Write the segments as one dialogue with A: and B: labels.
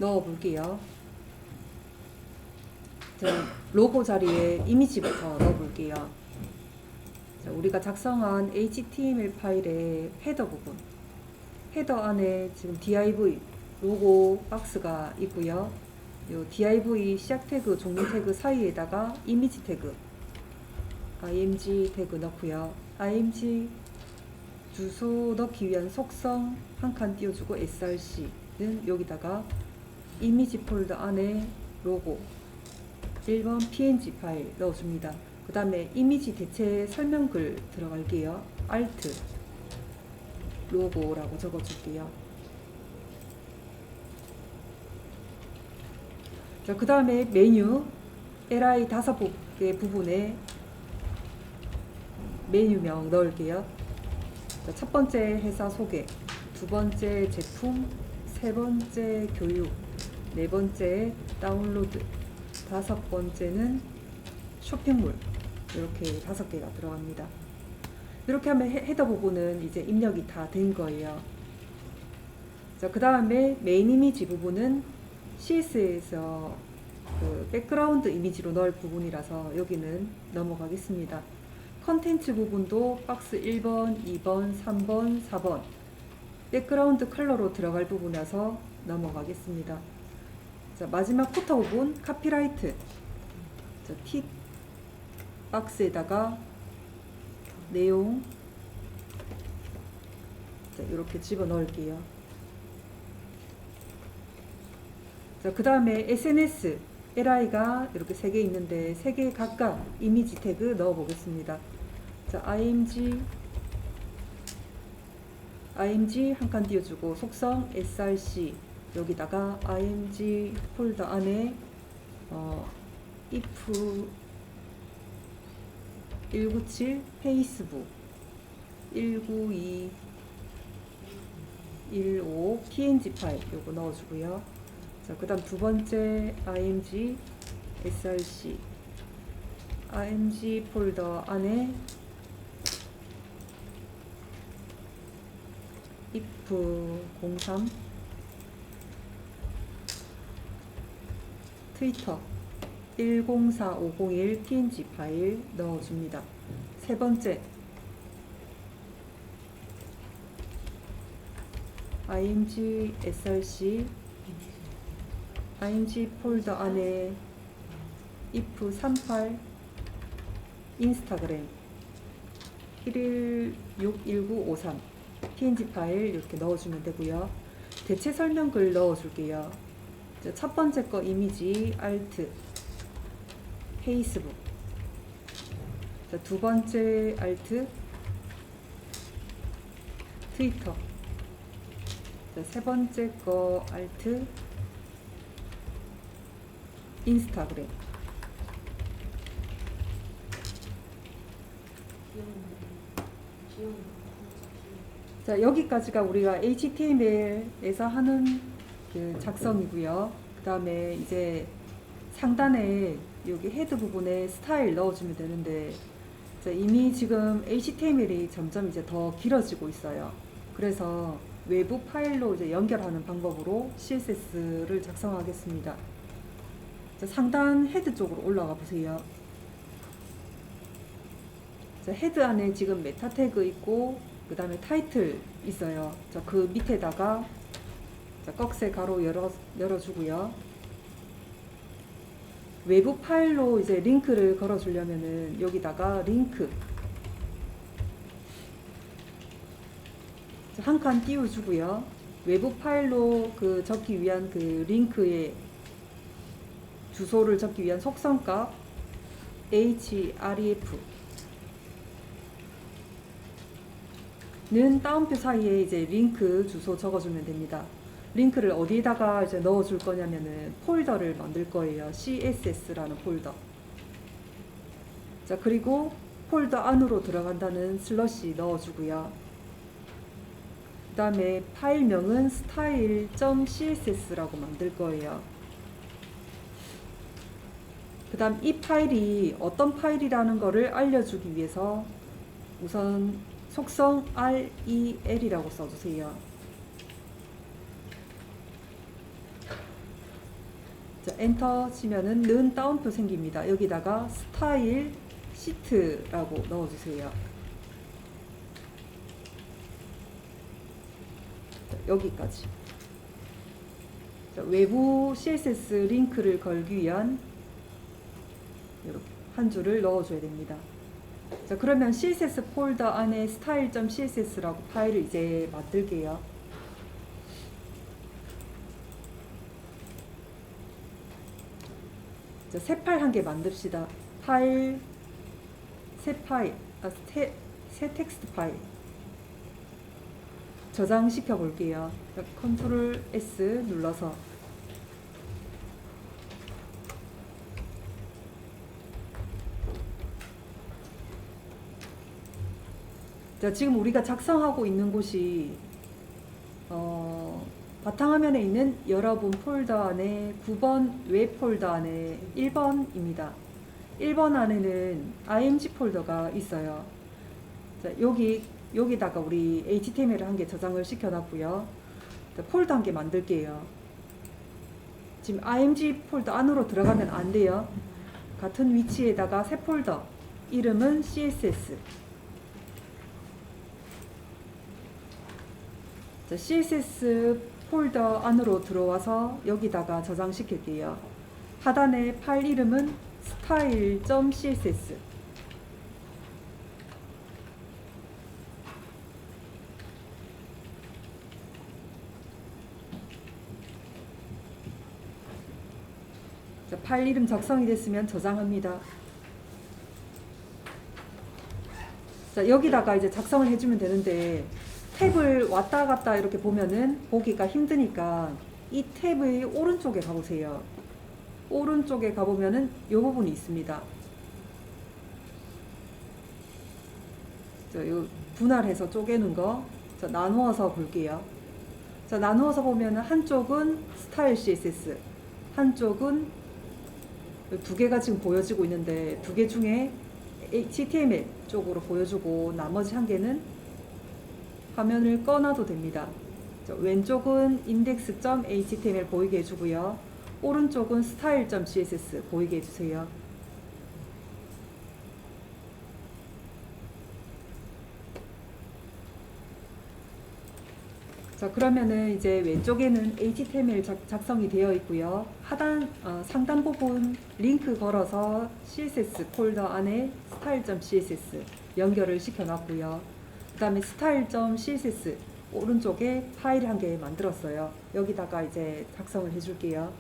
A: 넣어 볼게요. 로고 자리에 이미지부터 넣어 볼게요. 우리가 작성한 HTML 파일의 헤더 부분, 헤더 안에 지금 div 로고 박스가 있고요. 요 div 시작 태그, 종료 태그 사이에다가 이미지 태그 img 태그 넣고요. img 주소 넣기 위한 속성 한 칸 띄워주고 src는 여기다가 이미지 폴더 안에 로고 1번 png 파일 넣어줍니다. 그 다음에 이미지 대체 설명글 들어갈게요. alt 로고라고 적어줄게요. 자, 그 다음에 메뉴 li 5개 부분에 메뉴명 넣을게요. 자, 첫 번째 회사 소개, 두 번째 제품, 세 번째 교육, 네 번째 다운로드, 다섯 번째는 쇼핑몰. 이렇게 5개가 들어갑니다. 이렇게 하면 헤더 부분은 이제 입력이 다 된 거예요. 자, 그 다음에 메인 이미지 부분은 CSS에서 그 백그라운드 이미지로 넣을 부분이라서 여기는 넘어가겠습니다. 컨텐츠 부분도 박스 1번, 2번, 3번, 4번 백그라운드 컬러로 들어갈 부분이라서 넘어가겠습니다. 자, 마지막 포터 부분 카피라이트. 자, 틱 박스에다가 내용 이렇게 집어 넣을게요. 자, 그 다음에 SNS li가 이렇게 3개 있는데 3개 각각 이미지 태그 넣어 보겠습니다. 자, img 한 칸 띄워주고 속성 src 여기다가 img 폴더 안에 if 197 페이스북 192 15 png 파일 요거 넣어주고요. 자, 그 다음 두 번째 img src img 폴더 안에 if 03 트위터 104501 png 파일 넣어줍니다. 세 번째 img src img 폴더 안에 if 38 인스타그램 11611953 png 파일 이렇게 넣어주면 되고요. 대체 설명글 넣어줄게요. 첫 번째 거 이미지 alt 페이스북, 자, 두 번째 alt 트위터, 자, 세 번째 거 alt 인스타그램. 자, 여기까지가 우리가 HTML에서 하는 그 작성이고요. 그 다음에 이제 상단에 여기 헤드 부분에 스타일 넣어주면 되는데, 자, 이미 지금 HTML이 점점 이제 더 길어지고 있어요. 그래서 외부 파일로 이제 연결하는 방법으로 CSS를 작성하겠습니다. 자, 상단 헤드 쪽으로 올라가 보세요. 자, 헤드 안에 지금 메타 태그 있고 그 다음에 타이틀 있어요. 자, 그 밑에다가 자, 꺽쇠 가로 열어주고요. 외부 파일로 이제 링크를 걸어주려면은 여기다가 링크 한 칸 띄워주고요. 외부 파일로 그 적기 위한 그 링크의 주소를 적기 위한 속성값 href 는 따옴표 사이에 이제 링크 주소 적어주면 됩니다. 링크를 어디에다가 이제 넣어줄 거냐면은 폴더를 만들 거예요. CSS라는 폴더. 자, 그리고 폴더 안으로 들어간다는 슬러시 넣어주고요. 그 다음에 파일명은 style.css라고 만들 거예요. 그 다음 이 파일이 어떤 파일이라는 거를 알려주기 위해서 우선 속성 rel이라고 써주세요. 자, 엔터 치면은 는 따옴표 생깁니다. 여기다가 스타일 시트라고 넣어주세요. 자, 여기까지. 자, 외부 CSS 링크를 걸기 위한 이렇게 한 줄을 넣어줘야 됩니다. 자, 그러면 CSS 폴더 안에 style.css라고 파일을 이제 만들게요. 자, 새 파일 한 개 만듭시다. 파일, 새 파일, 새 텍스트 파일. 저장시켜 볼게요. 컨트롤 S 눌러서. 자, 지금 우리가 작성하고 있는 곳이 바탕화면에 있는 여러분 폴더 안에 9번 웹 폴더 안에 1번입니다. 1번 안에는 img 폴더가 있어요. 자, 여기다가 우리 HTML을 한 개 저장을 시켜놨고요. 자, 폴더 한 개 만들게요. 지금 img 폴더 안으로 들어가면 안 돼요. 같은 위치에다가 새 폴더, 이름은 CSS. 자, CSS 폴더 안으로 들어와서 여기다가 저장시킬게요. 하단에 파일 이름은 style.css. 자, 파일 이름 작성이 됐으면 저장합니다. 자, 여기다가 이제 작성을 해주면 되는데 탭을 왔다 갔다 이렇게 보면은 보기가 힘드니까 이 탭의 오른쪽에 가보세요. 오른쪽에 가보면은 이 부분이 있습니다. 자, 요 분할해서 쪼개는 거. 자, 나누어서 볼게요. 자, 나누어서 보면은 한쪽은 스타일 CSS, 한쪽은 두 개가 지금 보여지고 있는데 두 개 중에 HTML 쪽으로 보여주고 나머지 한 개는 화면을 꺼놔도 됩니다. 왼쪽은 index.html 보이게 해주고요. 오른쪽은 style.css 보이게 해주세요. 자, 그러면은 이제 왼쪽에는 HTML 작성이 되어 있고요. 하단 상단 부분 링크 걸어서 CSS 폴더 안에 style.css 연결을 시켜놨고요. 그 다음에 style.css 오른쪽에 파일 한 개 만들었어요. 여기다가 이제 작성을 해줄게요.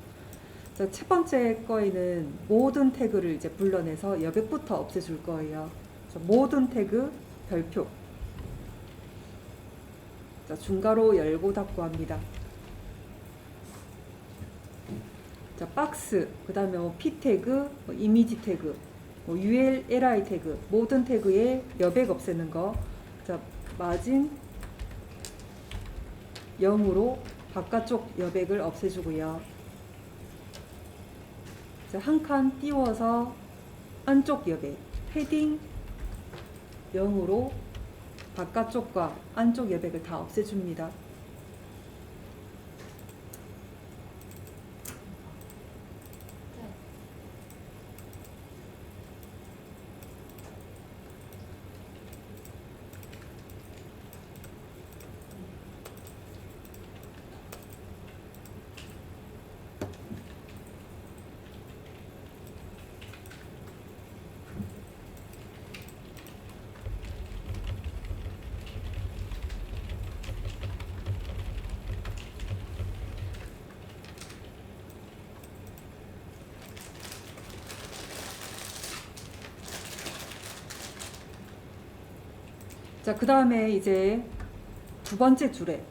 A: 자, 첫 번째 거에는 모든 태그를 이제 불러내서 여백부터 없애줄 거예요. 자, 모든 태그 별표. 자, 중괄호 열고 닫고 합니다. 자, 박스, 그 다음에 P 태그, 이미지 태그, UL, LI 태그, 모든 태그에 여백 없애는 거. 자, 마진 0으로 바깥쪽 여백을 없애주고요. 자, 한 칸 띄워서 안쪽 여백, 패딩 0으로 바깥쪽과 안쪽 여백을 다 없애줍니다. 자, 그 다음에 이제 두 번째 줄에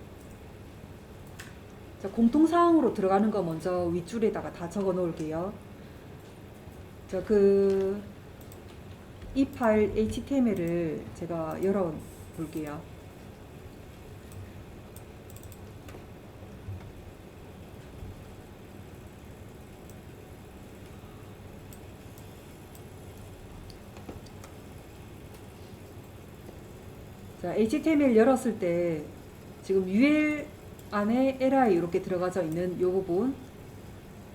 A: 자, 공통사항으로 들어가는 거 먼저 윗줄에다가 다 적어 놓을게요. 자, 이 파일 HTML을 제가 열어 볼게요. 자, HTML 열었을 때 지금 UL 안에 li 이렇게 들어가져 있는 이 부분,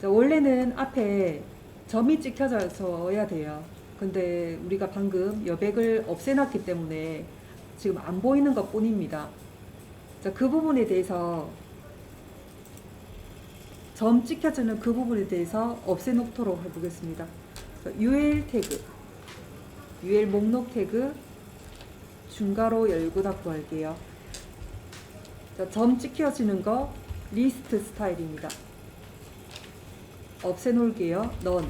A: 자, 원래는 앞에 점이 찍혀져야 돼요. 근데 우리가 방금 여백을 없애놨기 때문에 지금 안 보이는 것 뿐입니다. 자, 그 부분에 대해서 점 찍혀지는 그 부분에 대해서 없애놓도록 해보겠습니다. UL 태그, UL 목록 태그 중괄호 열고 닫고 할게요. 자, 점 찍혀지는 거 리스트 스타일입니다. 없애놓을게요. 넌.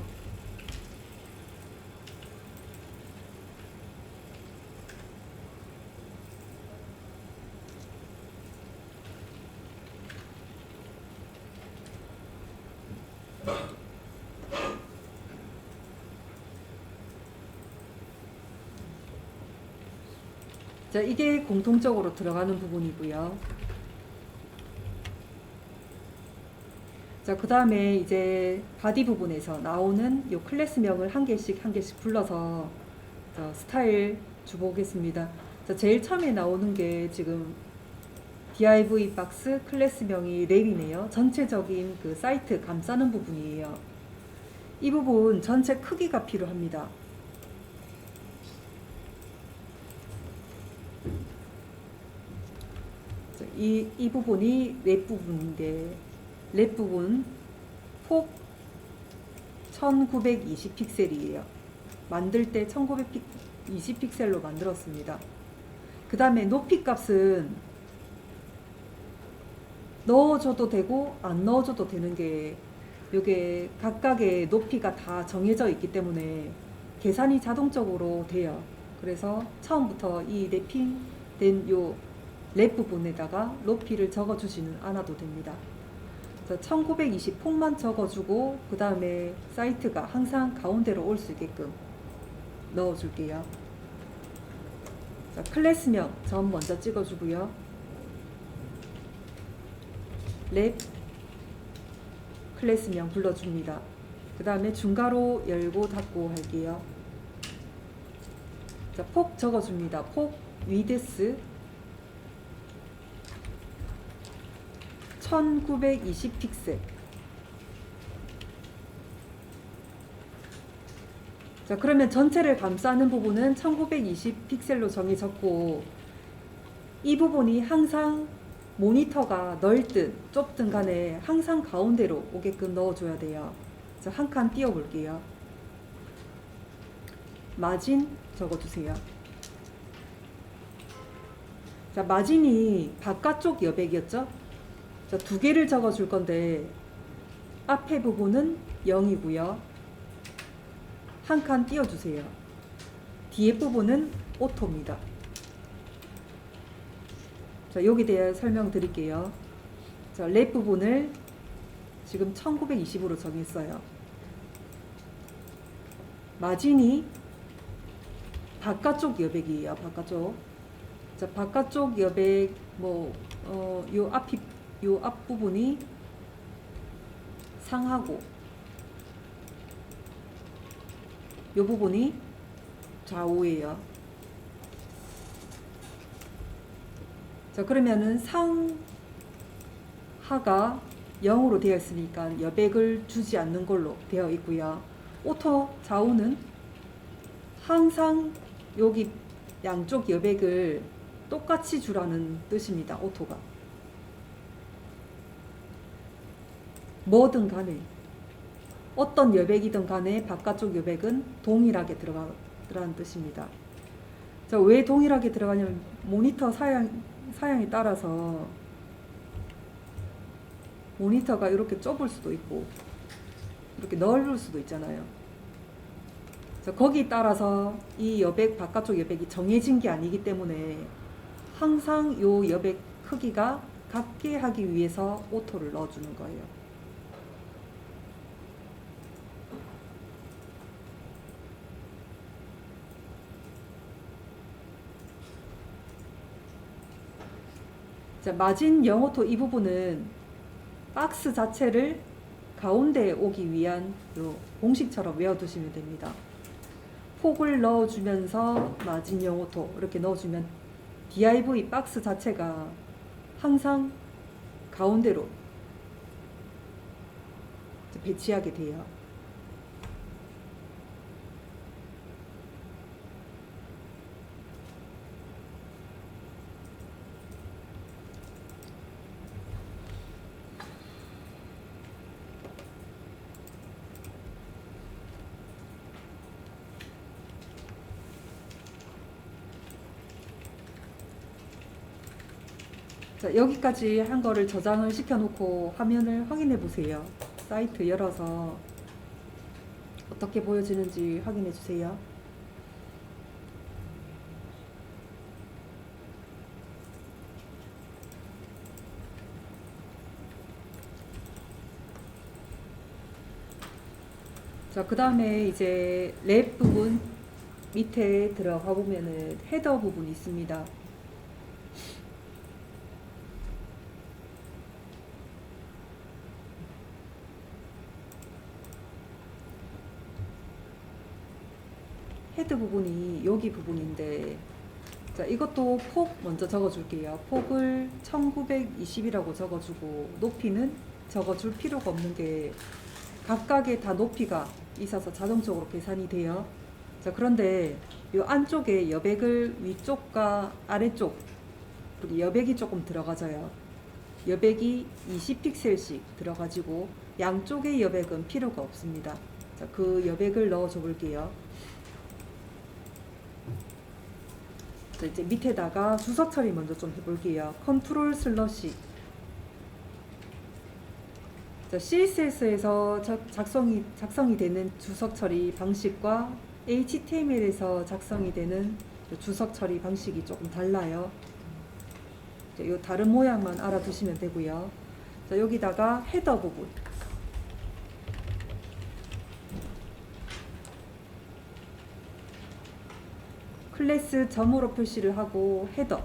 A: 자, 이게 공통적으로 들어가는 부분이고요. 자, 그 다음에 이제 바디 부분에서 나오는 요 클래스명을 한 개씩 불러서 스타일 줘보겠습니다. 자, 제일 처음에 나오는 게 지금 div 박스 클래스명이 랩이네요. 전체적인 그 사이트 감싸는 부분이에요. 이 부분 전체 크기가 필요합니다. 이 부분이 랩 부분인데, 랩 부분 폭 1920 픽셀이에요. 만들 때 1920 픽셀로 만들었습니다. 그 다음에 높이 값은 넣어줘도 되고 안 넣어줘도 되는 게, 요게 각각의 높이가 다 정해져 있기 때문에 계산이 자동적으로 돼요. 그래서 처음부터 이 랩핑된 요 랩 부분에다가 높이를 적어주지는 않아도 됩니다. 1920 폭만 적어주고 그 다음에 사이트가 항상 가운데로 올 수 있게끔 넣어줄게요. 자, 클래스명 점 먼저 찍어주고요. 랩 클래스명 불러줍니다. 그 다음에 중괄호 열고 닫고 할게요. 자, 폭 적어줍니다. 폭 위드스 1920 픽셀. 자, 그러면 전체를 감싸는 부분은 1920 픽셀로 정해졌고, 이 부분이 항상 모니터가 넓든 좁든 간에 항상 가운데로 오게끔 넣어줘야 돼요. 자, 한 칸 띄워 볼게요. 마진 적어주세요. 자, 마진이 바깥쪽 여백이었죠? 자, 두 개를 적어줄 건데, 앞에 부분은 0이고요. 한 칸 띄워주세요. 뒤에 부분은 오토입니다. 자, 여기 대해 설명드릴게요. 자, 랩 부분을 지금 1920으로 정했어요. 마진이 바깥쪽 여백이에요. 바깥쪽. 자, 바깥쪽 여백 요 앞부분이 상하고 요 부분이 좌우예요. 자, 그러면은 상하가 0으로 되어 있으니까 여백을 주지 않는 걸로 되어 있고요. 오토 좌우는 항상 여기 양쪽 여백을 똑같이 주라는 뜻입니다. 오토가. 뭐든 간에 어떤 여백이든 간에 바깥쪽 여백은 동일하게 들어가라는 뜻입니다. 자, 왜 동일하게 들어가냐면 모니터 사양에 따라서 모니터가 이렇게 좁을 수도 있고 이렇게 넓을 수도 있잖아요. 자, 거기에 따라서 이 여백 바깥쪽 여백이 정해진 게 아니기 때문에 항상 요 여백 크기가 같게 하기 위해서 오토를 넣어주는 거예요. 자, 마진 영오토 이 부분은 박스 자체를 가운데에 오기 위한 요 공식처럼 외워두시면 됩니다. 폭을 넣어주면서 마진 영오토 이렇게 넣어주면 div 박스 자체가 항상 가운데로 배치하게 돼요. 자, 여기까지 한 거를 저장을 시켜 놓고 화면을 확인해 보세요. 사이트 열어서 어떻게 보여지는지 확인해 주세요. 자, 그 다음에 이제 랩 부분 밑에 들어가 보면은 헤더 부분이 있습니다. 헤드 부분이 여기 부분인데, 자, 이것도 폭 먼저 적어줄게요. 폭을 1920이라고 적어주고 높이는 적어줄 필요가 없는 게 각각의 다 높이가 있어서 자동적으로 계산이 돼요. 자, 그런데 이 안쪽에 여백을 위쪽과 아래쪽, 그리고 여백이 조금 들어가져요. 여백이 20픽셀씩 들어가지고 양쪽의 여백은 필요가 없습니다. 자, 그 여백을 넣어줘 볼게요. 자, 이제 밑에다가 주석 처리 먼저 좀 해볼게요. 컨트롤 슬러시. 자, CSS에서 작성이 되는 주석 처리 방식과 HTML에서 작성이 되는 주석 처리 방식이 조금 달라요. 자, 이 다른 모양만 알아두시면 되고요. 자, 여기다가 헤더 부분. 클래스 점으로 표시를 하고 헤더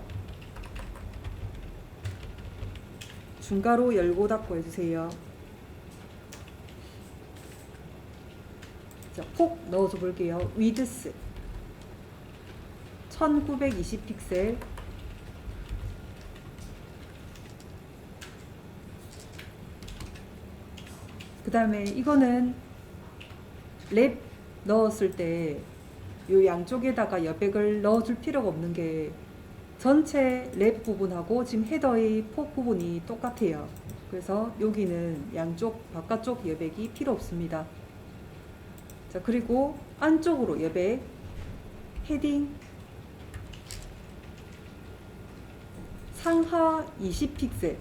A: 중괄호 열고 닫고 해주세요. 자, 폭 넣어줘 볼게요. 위드스 1920픽셀. 그 다음에 이거는 랩 넣었을 때 이 양쪽에다가 여백을 넣어줄 필요가 없는 게 전체 랩 부분하고 지금 헤더의 폭 부분이 똑같아요. 그래서 여기는 양쪽 바깥쪽 여백이 필요 없습니다. 자, 그리고 안쪽으로 여백 헤딩 상하 20픽셀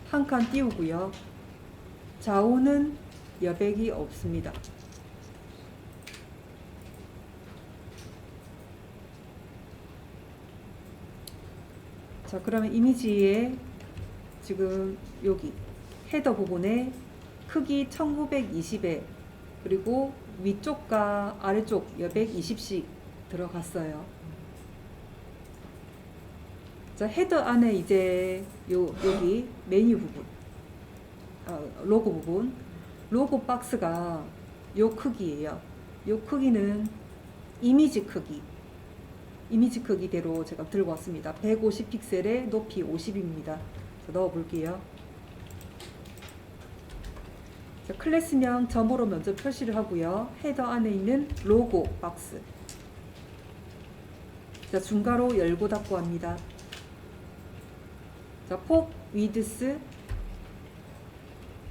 A: 한 칸 띄우고요. 좌우는 여백이 없습니다. 자, 그러면 이미지에 지금 여기 헤더 부분에 크기 1920에 그리고 위쪽과 아래쪽 여백 20씩 들어갔어요. 자, 헤더 안에 이제 여기 메뉴 부분, 로고 부분, 로고 박스가 요 크기예요. 요 크기는 이미지 크기대로 제가 들고 왔습니다. 150픽셀에 높이 50입니다. 넣어 볼게요. 자, 클래스명 점으로 먼저 표시를 하고요. 헤더 안에 있는 로고 박스. 자, 중괄호 열고 닫고 합니다. 자, 폭 위드스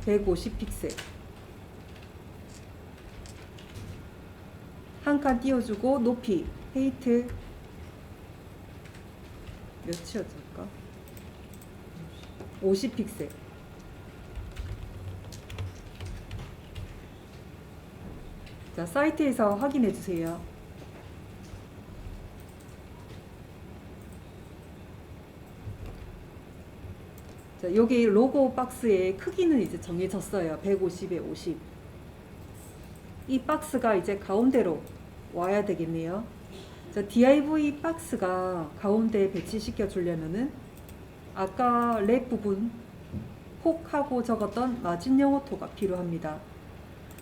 A: 150픽셀. 한 칸 띄워주고 높이 헤이트 몇이었을까? 50픽셀. 자, 사이트에서 확인해 주세요. 자, 여기 로고 박스의 크기는 이제 정해졌어요. 150에 50. 이 박스가 이제 가운데로 와야 되겠네요. 자, div 박스가 가운데 배치시켜 주려면은 아까 랩 부분 폭하고 적었던 마진 영어토가 필요합니다.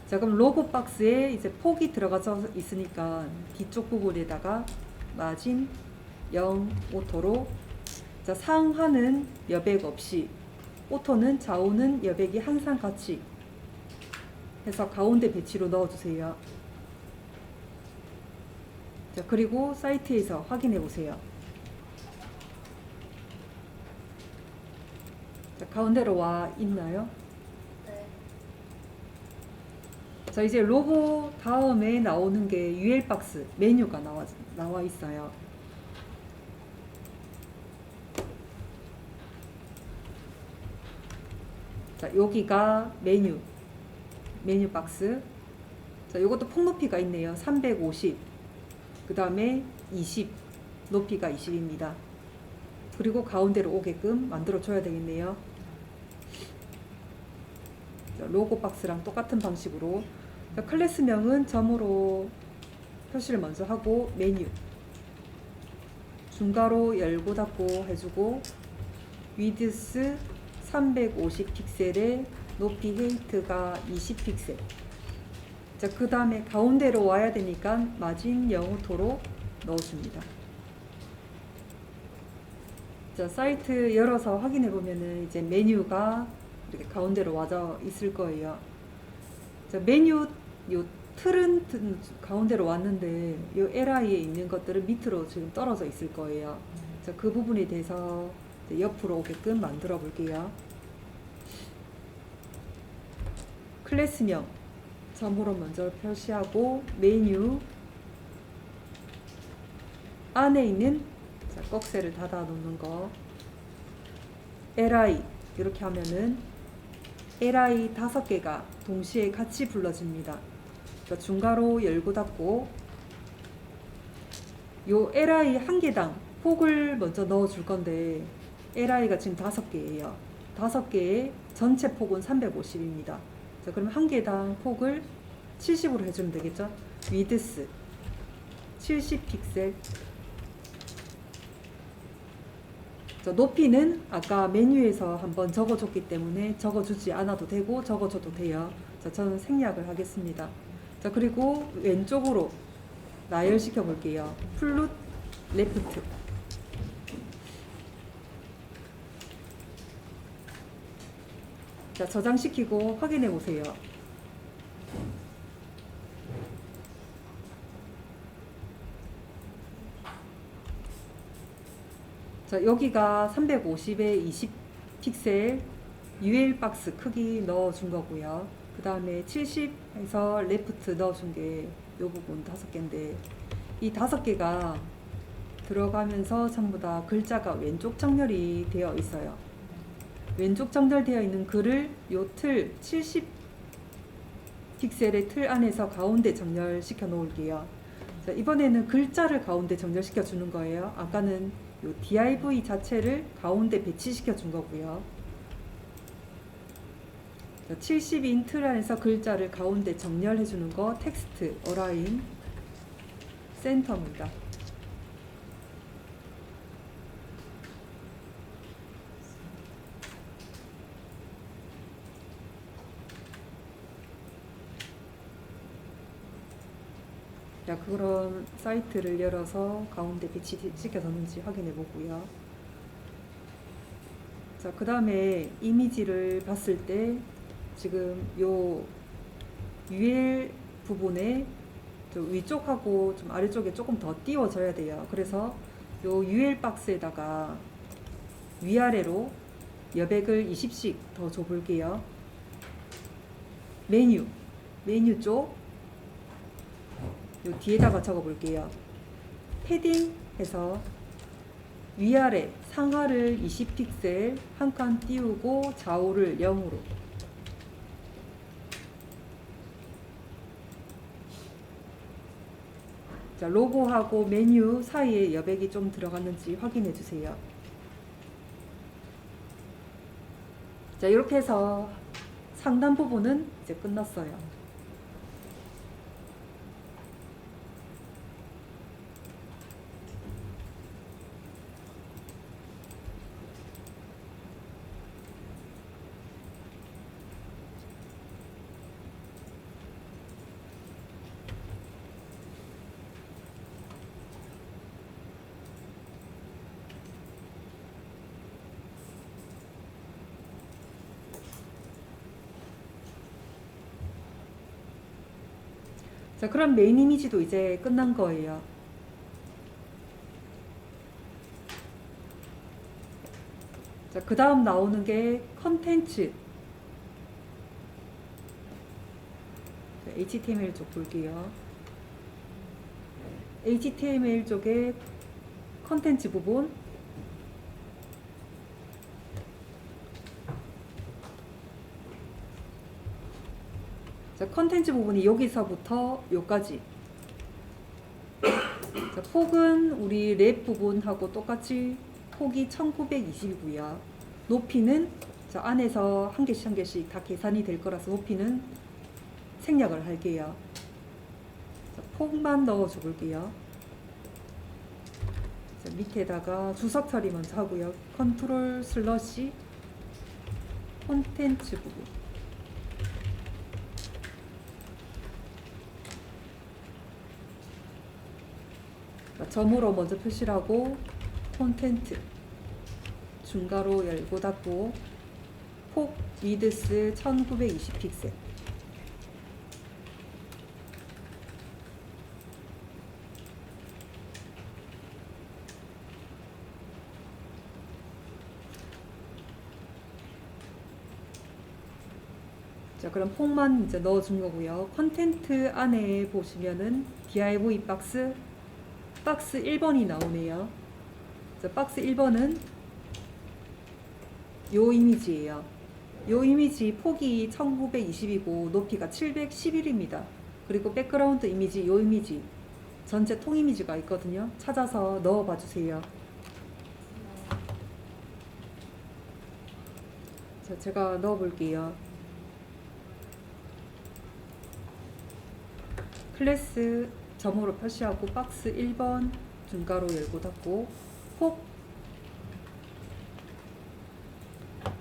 A: 자, 그럼 로고 박스에 이제 폭이 들어가서 있으니까 뒤쪽 부분에다가 마진 0 오토로, 자, 상하는 여백 없이 오토는 좌우는 여백이 항상 같이 해서 가운데 배치로 넣어주세요. 자, 그리고 사이트에서 확인해 보세요. 자, 가운데로 와 있나요?
B: 네.
A: 자, 이제 로고 다음에 나오는 게 UL 박스 메뉴가 나와 있어요. 자, 여기가 메뉴 박스. 자, 이것도 폭 높이가 있네요. 350. 그 다음에 20. 높이가 20입니다. 그리고 가운데로 오게끔 만들어 줘야 되겠네요. 자, 로고 박스랑 똑같은 방식으로. 자, 클래스명은 점으로 표시를 먼저 하고 메뉴. 중괄호 열고 닫고 해주고 위드스 350 픽셀에 높이 헤이트가 20 픽셀. 자, 그 다음에 가운데로 와야 되니까 마진 영어토로 넣어줍니다. 자, 사이트 열어서 확인해 보면은 이제 메뉴가 이렇게 가운데로 와져 있을 거예요. 자, 메뉴 요 틀은 가운데로 왔는데 요 LI에 있는 것들은 밑으로 지금 떨어져 있을 거예요. 자, 그 부분에 대해서 옆으로 오게끔 만들어 볼게요. 클래스명 점으로 먼저 표시하고 메뉴 안에 있는 자, 꺽쇠를 닫아 놓는 거 LI 이렇게 하면은 LI 5개가 동시에 같이 불러집니다. 자, 중괄호 열고 닫고 요 LI 한 개당 폭을 먼저 넣어 줄 건데 LI가 지금 5개예요. 5개의 전체 폭은 350입니다. 자, 그럼 한 개당 폭을 70으로 해주면 되겠죠? 위드스 70 픽셀. 자, 높이는 아까 메뉴에서 한번 적어줬기 때문에 적어주지 않아도 되고 적어줘도 돼요. 자, 저는 생략을 하겠습니다. 자, 그리고 왼쪽으로 나열시켜 볼게요. 플룻 레프트. 자, 저장시키고 확인해 보세요. 자, 여기가 350에 20 픽셀 UL 박스 크기 넣어준 거고요. 그 다음에 70에서 레프트 넣어준 게 이 부분 5개인데 이 5개가 들어가면서 전부 다 글자가 왼쪽 정렬이 되어 있어요. 왼쪽 정렬되어 있는 글을 요 틀 70 픽셀의 틀 안에서 가운데 정렬시켜 놓을게요. 자, 이번에는 글자를 가운데 정렬시켜 주는 거예요. 아까는 요 div 자체를 가운데 배치시켜 준 거고요. 70인 틀 안에서 글자를 가운데 정렬해 주는 거 텍스트 어라인 센터입니다. 자, 그런 사이트를 열어서 가운데 배치시켜졌는지 확인해 보고요. 자, 그 다음에 이미지를 봤을 때 지금 요 UL 부분에 좀 위쪽하고 좀 아래쪽에 조금 더 띄워져야 돼요. 그래서 요 UL 박스에다가 위아래로 여백을 20씩 더 줘볼게요. 메뉴 쪽 요 뒤에다가 적어볼게요. 패딩 해서 위아래 상하를 20픽셀 한 칸 띄우고 좌우를 0으로. 자, 로고하고 메뉴 사이에 여백이 좀 들어갔는지 확인해 주세요. 자, 이렇게 해서 상단 부분은 이제 끝났어요. 자, 그럼 메인 이미지도 이제 끝난 거예요. 자, 그 다음 나오는 게 컨텐츠. HTML 쪽 볼게요. HTML 쪽에 컨텐츠 부분. 자, 컨텐츠 부분이 여기서부터 여기까지. 자, 폭은 우리 랩 부분하고 똑같이 폭이 1920이고요. 높이는 자, 안에서 한 개씩 한 개씩 다 계산이 될 거라서 높이는 생략을 할게요. 자, 폭만 넣어 줄게요. 자, 밑에다가 주석 처리 먼저 하고요. 컨트롤 슬러시 콘텐츠 부분. 자, 점으로 먼저 표시를 하고 콘텐트 중괄호 열고 닫고 폭 위드스 1920 픽셀. 자, 그럼 폭만 이제 넣어준 거고요. 컨텐트 안에 보시면은 div 박스 1번이 나오네요. 자, 박스 1번은 요 이미지예요. 요 이미지 폭이 1920이고 높이가 711입니다. 그리고 백그라운드 이미지 요 이미지 전체 통 이미지가 있거든요. 찾아서 넣어 봐 주세요. 자, 제가 넣어 볼게요. 클래스 점으로 표시하고 박스 1번 중괄호 열고 닫고 폭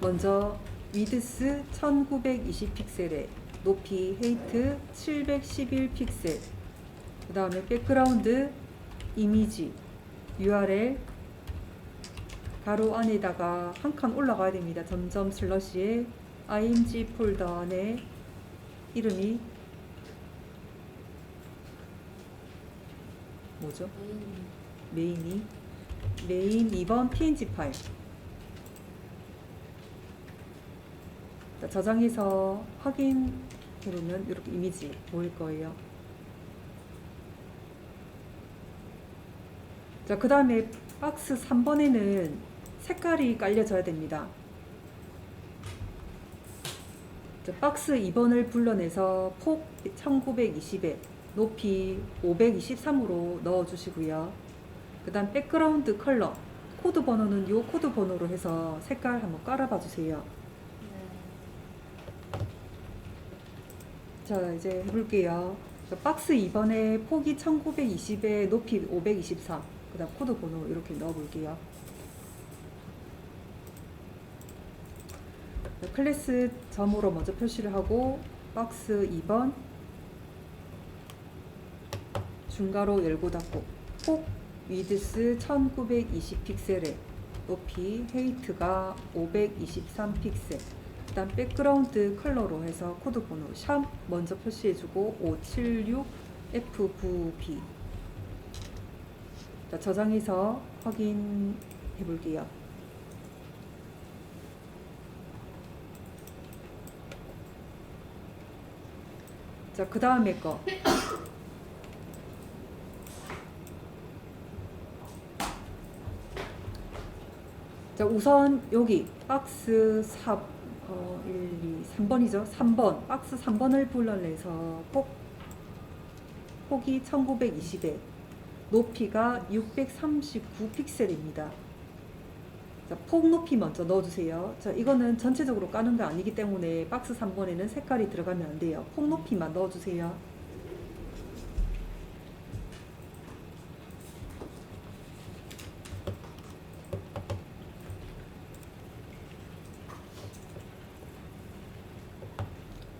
A: 먼저 위드스 1920 픽셀에 높이 헤이트 711 픽셀. 그 다음에 백그라운드 이미지 URL 가로 안에다가 한 칸 올라가야 됩니다. 점점 슬러시에 img 폴더 안에 이름이 뭐죠? 메인 2번 png 파일. 저장해서 확인 누르면 이렇게 이미지 보일 거예요. 자, 그 다음에 박스 3번에는 색깔이 깔려져야 됩니다. 자, 박스 2번을 불러내서 폭 1920에 높이 523으로 넣어 주시고요. 그 다음 백그라운드 컬러 코드 번호는 요 코드 번호로 해서 색깔 한번 깔아봐 주세요. 자, 이제 해볼게요. 자, 박스 2번에 폭이 1920에 높이 523. 그 다음 코드 번호 이렇게 넣어 볼게요. 자, 클래스 점으로 먼저 표시를 하고 박스 2번 중괄호 열고 닫고 폭 위드스 1920 픽셀에 높이 헤이트가 523 픽셀. 그 다음 백그라운드 컬러로 해서 코드 번호 샵 먼저 표시해주고 576F9B. 자, 저장해서 확인해 볼게요. 자, 그 다음에 거 자, 우선 여기 박스 1, 2, 3번이죠. 3번 박스 3번을 불러내서 폭이 1920에 높이가 639 픽셀입니다. 자, 폭 높이 먼저 넣어주세요. 자, 이거는 전체적으로 까는 거 아니기 때문에 박스 3번에는 색깔이 들어가면 안 돼요. 폭 높이만 넣어주세요.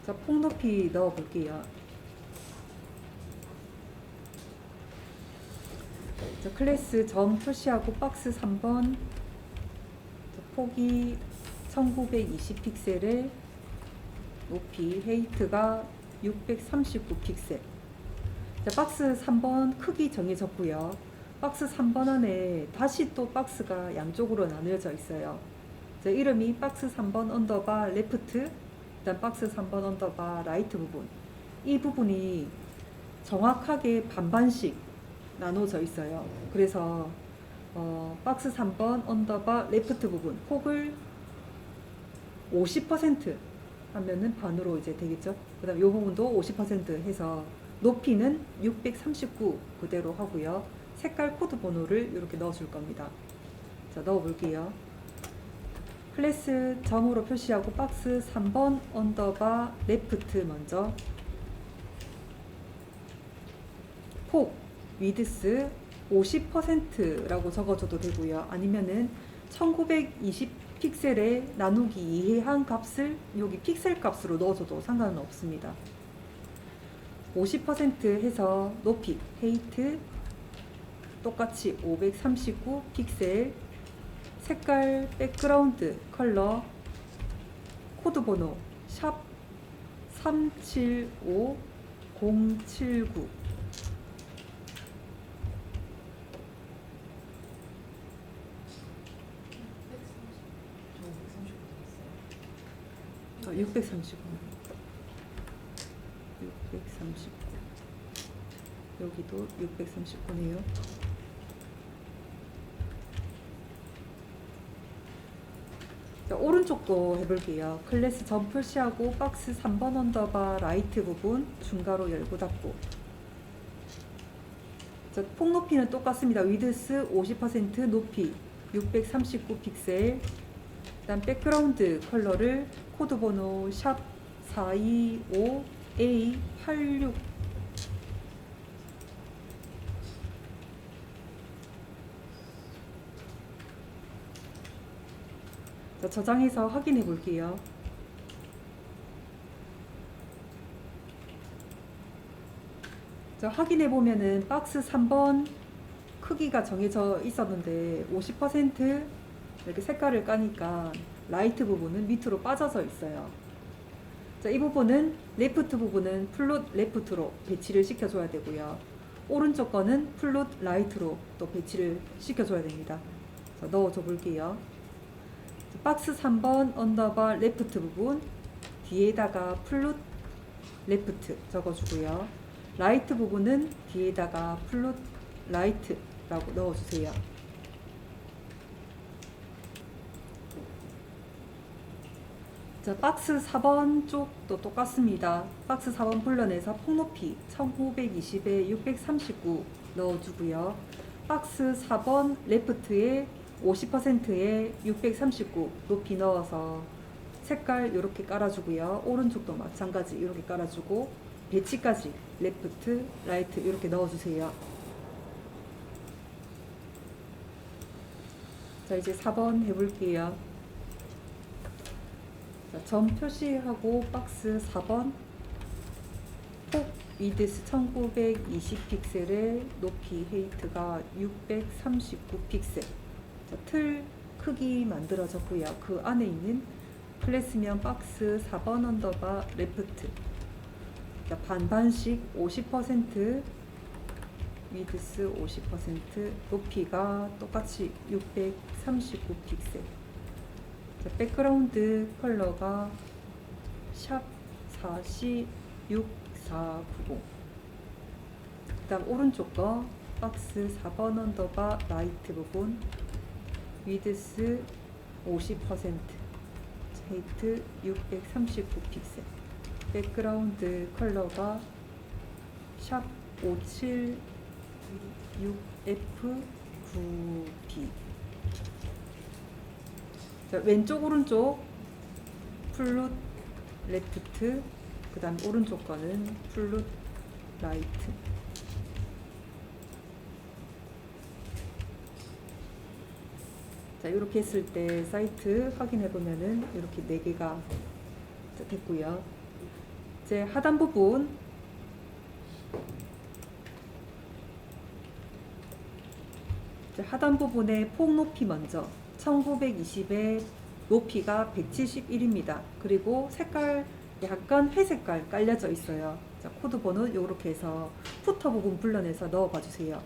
A: 자, 폭 높이 넣어 볼게요. 자, 클래스 점 표시하고 박스 3번 자, 폭이 1920 픽셀에 높이 헤이트가 639 픽셀. 자, 박스 3번 크기 정해졌고요. 박스 3번 안에 다시 또 박스가 양쪽으로 나누어져 있어요. 자, 이름이 박스 3번 언더바 레프트, 일단 박스 3번 언더바 라이트 부분. 이 부분이 정확하게 반반씩 나눠져 있어요. 그래서 박스 3번 언더바 레프트 부분 폭을 50% 하면은 반으로 이제 되겠죠. 그 다음 이 부분도 50% 해서 높이는 639 그대로 하고요. 색깔 코드 번호를 이렇게 넣어 줄 겁니다. 자, 넣어 볼게요. 클래스 점으로 표시하고 박스 3번 언더바 레프트 먼저 폭 위드스 50%라고 적어줘도 되고요. 아니면은 1920 픽셀에 나누기 2의 한 값을 여기 픽셀 값으로 넣어줘도 상관은 없습니다. 50% 해서 높이 헤이트 똑같이 539 픽셀, 색깔 백그라운드 컬러 코드 번호 샵 375079 639 여기도 639네요. 자, 오른쪽도 해볼게요. 클래스 점 표시하고 박스 3번 언더바 라이트 부분 중괄호 열고 닫고. 자, 폭 높이는 똑같습니다. 위드스 50% 높이 639 픽셀. 일단 백그라운드 컬러를 코드 번호 샵 425A86 자, 저장해서 확인해 볼게요. 자, 확인해 보면은 박스 3번 크기가 정해져 있었는데 50% 이렇게 색깔을 까니까 라이트 부분은 밑으로 빠져서 있어요. 자, 이 부분은 레프트 부분은 플롯 레프트로 배치를 시켜줘야 되고요. 오른쪽 거는 플롯 라이트로 또 배치를 시켜줘야 됩니다. 자, 넣어줘 볼게요. 자, 박스 3번 언더바 레프트 부분 뒤에다가 플롯 레프트 적어주고요. 라이트 부분은 뒤에다가 플롯 라이트라고 넣어주세요. 자, 박스 4번 쪽도 똑같습니다. 박스 4번 불러내서 폭높이 1920에 639 넣어주고요. 박스 4번 레프트에 50%에 639 높이 넣어서 색깔 이렇게 깔아주고요. 오른쪽도 마찬가지 이렇게 깔아주고 배치까지 레프트, 라이트 이렇게 넣어주세요. 자, 이제 4번 해볼게요. 자, 점 표시하고 박스 4번 폭 위드스 1920 픽셀에 높이 헤이트가 639 픽셀. 자, 틀 크기 만들어졌고요. 그 안에 있는 클래스명 박스 4번 언더바 레프트. 자, 반반씩 50% 위드스 50% 높이가 똑같이 639 픽셀. 자, 백그라운드 컬러가 샵 406490. 그다음 오른쪽 거 박스 4번 언더바 라이트 부분 위드스 50% 헤이트 639 픽셀. 백그라운드 컬러가 샵 576F9B. 자, 왼쪽 오른쪽 플룻 레프트, 그 다음 오른쪽 거는 플룻 라이트. 자, 이렇게 했을 때 사이트 확인해 보면은 이렇게 4개가 됐고요. 이제 하단 부분 하단 부분의 폭 높이 먼저 1920의 높이가 171입니다. 그리고 색깔 약간 회색깔 깔려져 있어요. 자, 코드 번호 이렇게 해서 푸터 부분 불러내서 넣어 봐 주세요.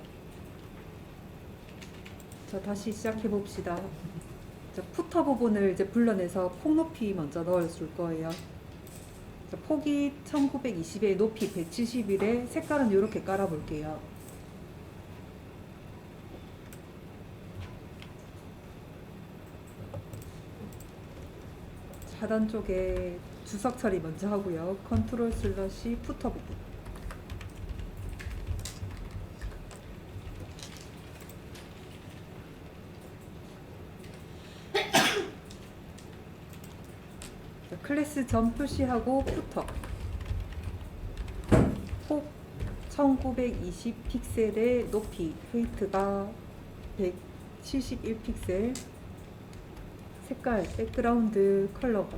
A: 자, 다시 시작해 봅시다. 자, 푸터 부분을 이제 불러내서 폭 높이 먼저 넣어 줄 거예요. 자, 폭이 1920에 높이 171에 색깔은 이렇게 깔아 볼게요. 하단 쪽에 주석 처리 먼저 하고요. 컨트롤 슬러시 푸터 부분. 자, 클래스 점 표시하고 푸터. 폭 1920 픽셀의 높이, 헤이트가 171 픽셀. 색깔, 백그라운드 컬러가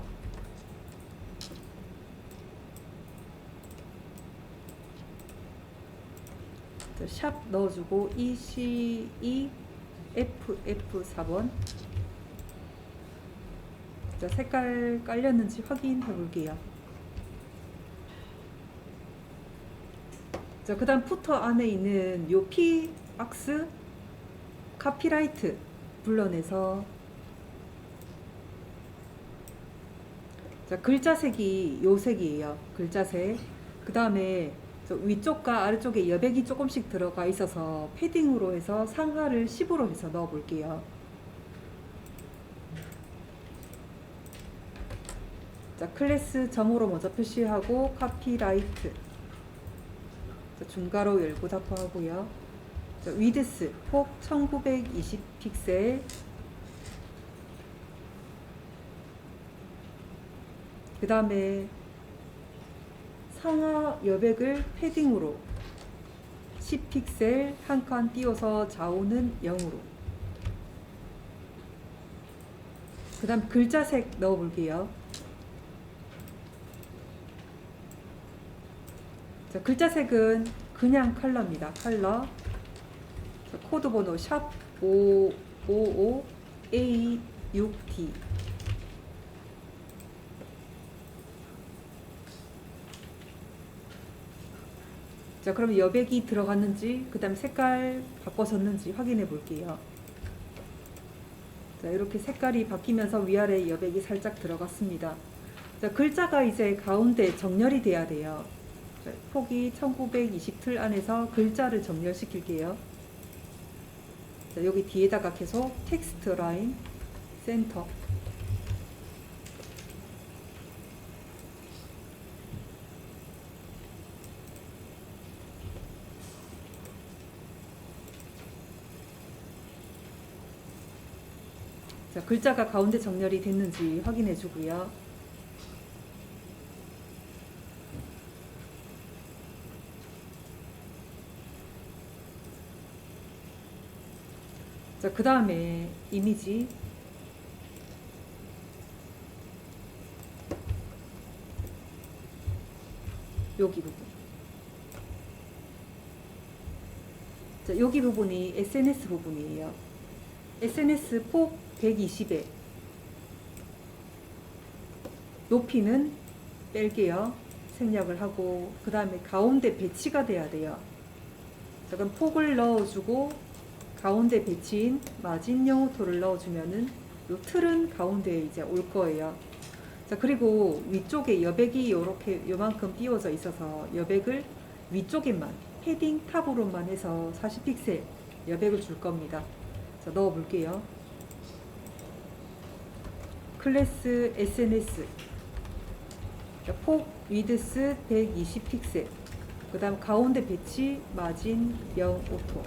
A: 샵 넣어주고 ECE FF4번. 자, 색깔 깔렸는지 확인해 볼게요. 자, 그 다음 푸터 안에 있는 요 P 악스 카피라이트 불러내서, 자, 글자색이 요 색이에요. 글자색. 그 다음에 위쪽과 아래쪽에 여백이 조금씩 들어가 있어서 패딩으로 해서 상하를 10으로 해서 넣어 볼게요. 자, 클래스 점으로 먼저 표시하고 카피라이트. 자, 중괄호 열고 닫고 하고요. 자, 위드스 폭 1920 픽셀. 그 다음에 상하 여백을 패딩으로 10픽셀 한 칸 띄워서 좌우는 0으로. 그 다음 글자색 넣어 볼게요. 자, 글자색은 그냥 컬러입니다. 컬러. 자, 코드 번호 샵 555A6D. 자, 그럼 여백이 들어갔는지, 그 다음 색깔 바꿔졌는지 확인해 볼게요. 자, 이렇게 색깔이 바뀌면서 위아래 여백이 살짝 들어갔습니다. 자, 글자가 이제 가운데 정렬이 돼야 돼요. 자, 폭이 1920 틀 안에서 글자를 정렬시킬게요. 자, 여기 뒤에다가 계속 텍스트 라인 센터. 자, 글자가 가운데 정렬이 됐는지 확인해 주고요. 자, 그 다음에 이미지. 여기 부분. 자, 여기 부분이 SNS 부분이에요. SNS 폭 120에 높이는 뺄게요. 생략을 하고, 그 다음에 가운데 배치가 돼야 돼요. 자, 그럼 폭을 넣어주고 가운데 배치인 마진 영호토를 넣어주면은 요 틀은 가운데에 이제 올 거예요. 자, 그리고 위쪽에 여백이 요렇게 요만큼 띄워져 있어서 여백을 위쪽에만 패딩 탑으로만 해서 40픽셀 여백을 줄 겁니다. 자, 넣어 볼게요. 클래스 SNS. 자, 폭 위드스 120 픽셀. 그 다음 가운데 배치 마진 0 오토.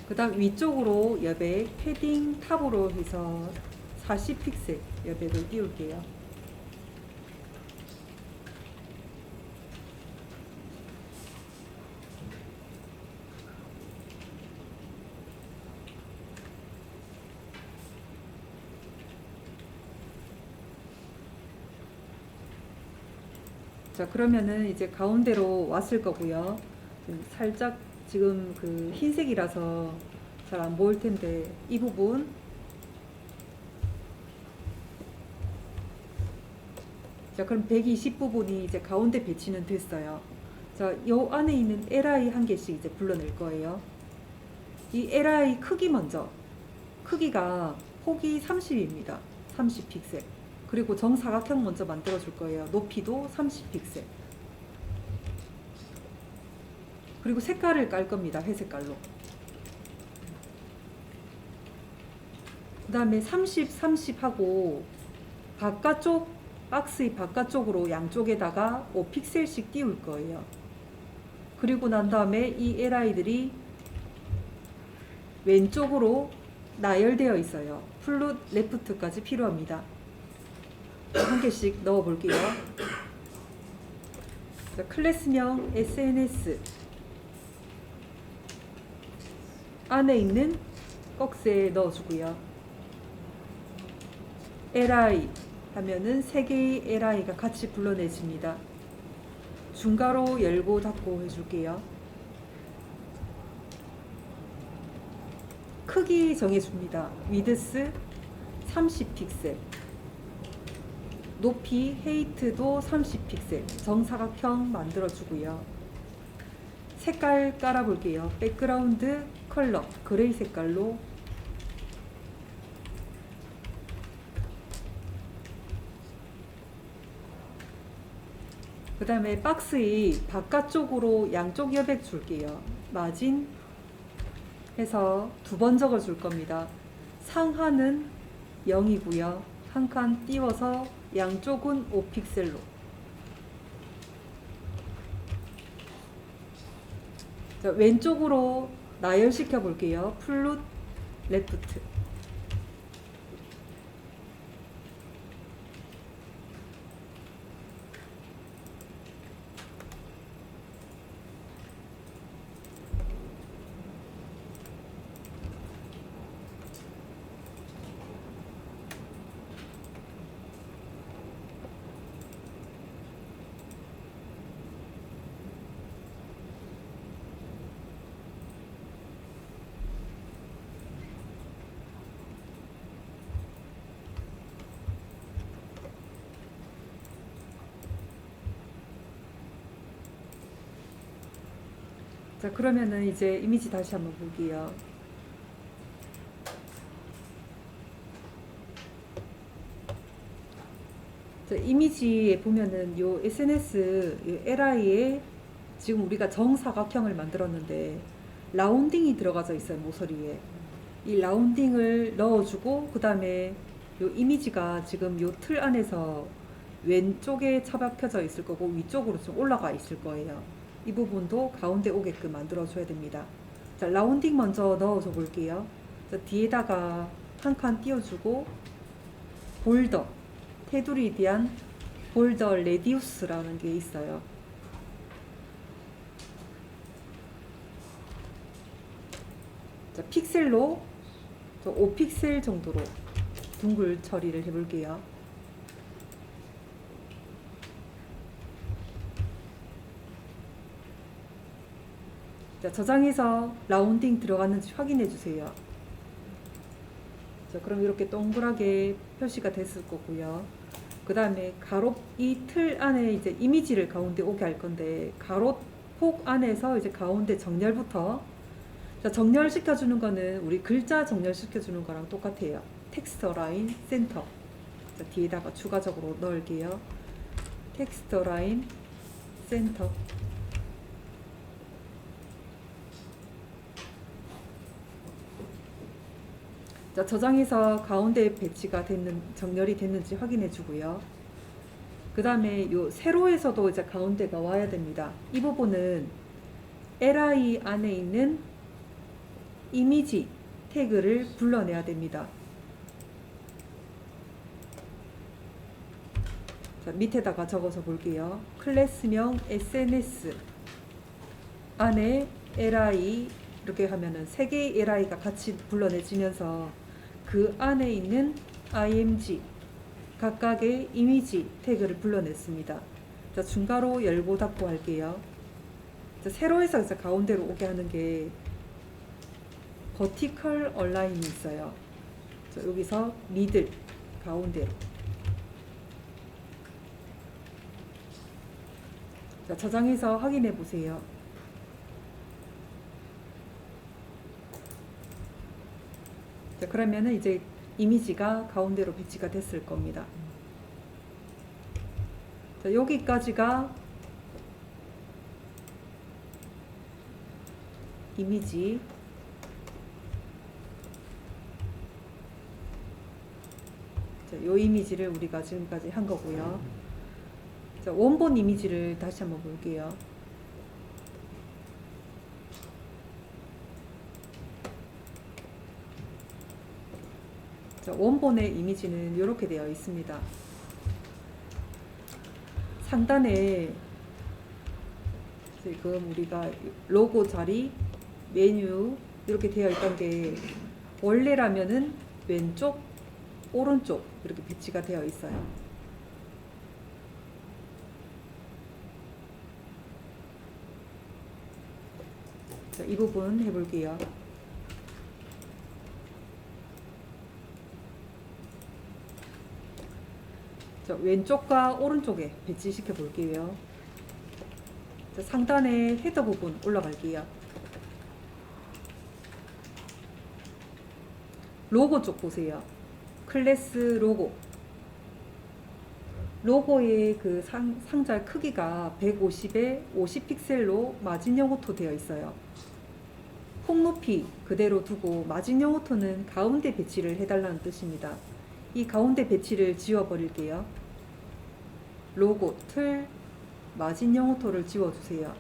A: 그 다음 위쪽으로 여백 패딩 탑으로 해서 40 픽셀 여백을 띄울게요. 자, 그러면은 이제 가운데로 왔을 거고요. 살짝 지금 그 흰색이라서 잘 안 보일 텐데 이 부분 자, 그럼 120 부분이 이제 가운데 배치는 됐어요. 자, 요 안에 있는 li 한 개씩 이제 불러낼 거예요. 이 li 크기 먼저. 크기가 폭이 30입니다. 30 픽셀. 그리고 정사각형 먼저 만들어 줄 거예요. 높이도 30 픽셀. 그리고 색깔을 깔 겁니다. 회색깔로. 그 다음에 30, 30 하고 바깥쪽, 박스의 바깥쪽으로 양쪽에다가 5픽셀씩 띄울 거예요. 그리고 난 다음에 이 li들이 왼쪽으로 나열되어 있어요. 플룻 레프트까지 필요합니다. 한 개씩 넣어 볼게요. 자, 클래스명 SNS 안에 있는 꺽쇠에 넣어주고요. li 하면은 세 개의 li가 같이 불러내집니다. 중괄호 열고 닫고 해줄게요. 크기 정해줍니다. 위드스 30 픽셀, 높이 헤이트도 30 픽셀, 정사각형 만들어주고요. 색깔 깔아볼게요. 백그라운드 컬러 그레이 색깔로. 그 다음에 박스의 바깥쪽으로 양쪽 여백 줄게요. 마진 해서 두 번 적어 줄 겁니다. 상하는 0이고요. 한 칸 띄워서 양쪽은 5픽셀로. 자, 왼쪽으로 나열시켜 볼게요. 플룻 레프트. 자, 그러면은 이제 이미지 다시 한번 볼게요. 자, 이미지에 보면은 요 SNS, 요 li에 지금 우리가 정사각형을 만들었는데 라운딩이 들어가져 있어요. 모서리에. 이 라운딩을 넣어주고 그 다음에 요 이미지가 지금 요 틀 안에서 왼쪽에 처박혀져 있을 거고 위쪽으로 좀 올라가 있을 거예요. 이 부분도 가운데 오게끔 만들어 줘야 됩니다. 자, 라운딩 먼저 넣어줘 볼게요. 자, 뒤에다가 한 칸 띄워주고 볼더, 테두리에 대한 볼더 레디우스라는 게 있어요. 자, 픽셀로 5픽셀 정도로 둥글 처리를 해볼게요. 자, 저장해서 라운딩 들어갔는지 확인해 주세요. 자, 그럼 이렇게 동그랗게 표시가 됐을 거고요. 그 다음에 가로 이 틀 안에 이제 이미지를 가운데 오게 할 건데 가로 폭 안에서 이제 가운데 정렬부터. 자, 정렬시켜 주는 거는 우리 글자 정렬시켜 주는 거랑 똑같아요. 텍스트 라인 센터. 자, 뒤에다가 추가적으로 넣을게요. 텍스트 라인 센터. 자, 저장해서 가운데 배치가 정렬이 됐는지 확인해 주고요. 그 다음에 요 세로에서도 이제 가운데가 와야 됩니다. 이 부분은 li 안에 있는 이미지 태그를 불러내야 됩니다. 자, 밑에다가 적어서 볼게요. 클래스명 SNS 안에 li 이렇게 하면은 세 개의 li가 같이 불러내지면서 그 안에 있는 img 각각의 이미지 태그를 불러냈습니다. 자, 중괄호 열고 닫고 할게요. 자, 세로에서 이제 가운데로 오게 하는 게 버티컬 얼라인이 있어요. 자, 여기서 미들 가운데로. 자, 저장해서 확인해 보세요. 자, 그러면은 이제 이미지가 가운데로 배치가 됐을 겁니다. 자, 여기까지가 이미지. 자, 요 이미지를 우리가 지금까지 한 거고요. 자, 원본 이미지를 다시 한번 볼게요. 자, 원본의 이미지는 이렇게 되어 있습니다. 상단에 지금 우리가 로고 자리, 메뉴 이렇게 되어 있던 게 원래라면은 왼쪽, 오른쪽 이렇게 배치가 되어 있어요. 자, 이 부분 해볼게요. 자, 왼쪽과 오른쪽에 배치시켜 볼게요. 자, 상단에 헤더 부분 올라갈게요. 로고 쪽 보세요. 클래스 로고. 로고의 그 상자 크기가 150에 50 픽셀로 마진형 오토 되어 있어요. 폭 높이 그대로 두고 마진형 오토는 가운데 배치를 해달라는 뜻입니다. 이 가운데 배치를 지워 버릴게요. 로고, 틀, 마진형 오토를 지워주세요.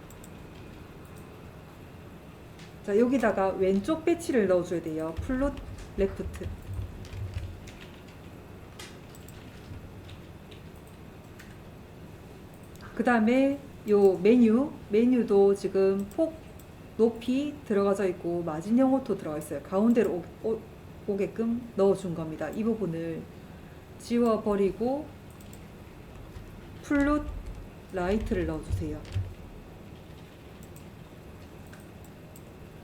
A: 자, 여기다가 왼쪽 배치를 넣어줘야 돼요. 플롯 레프트. 그 다음에 요 메뉴도 지금 폭 높이 들어가져 있고 마진형 오토 들어가 있어요. 가운데로 오게끔 넣어준 겁니다. 이 부분을 지워버리고 플롯 라이트를 넣어주세요.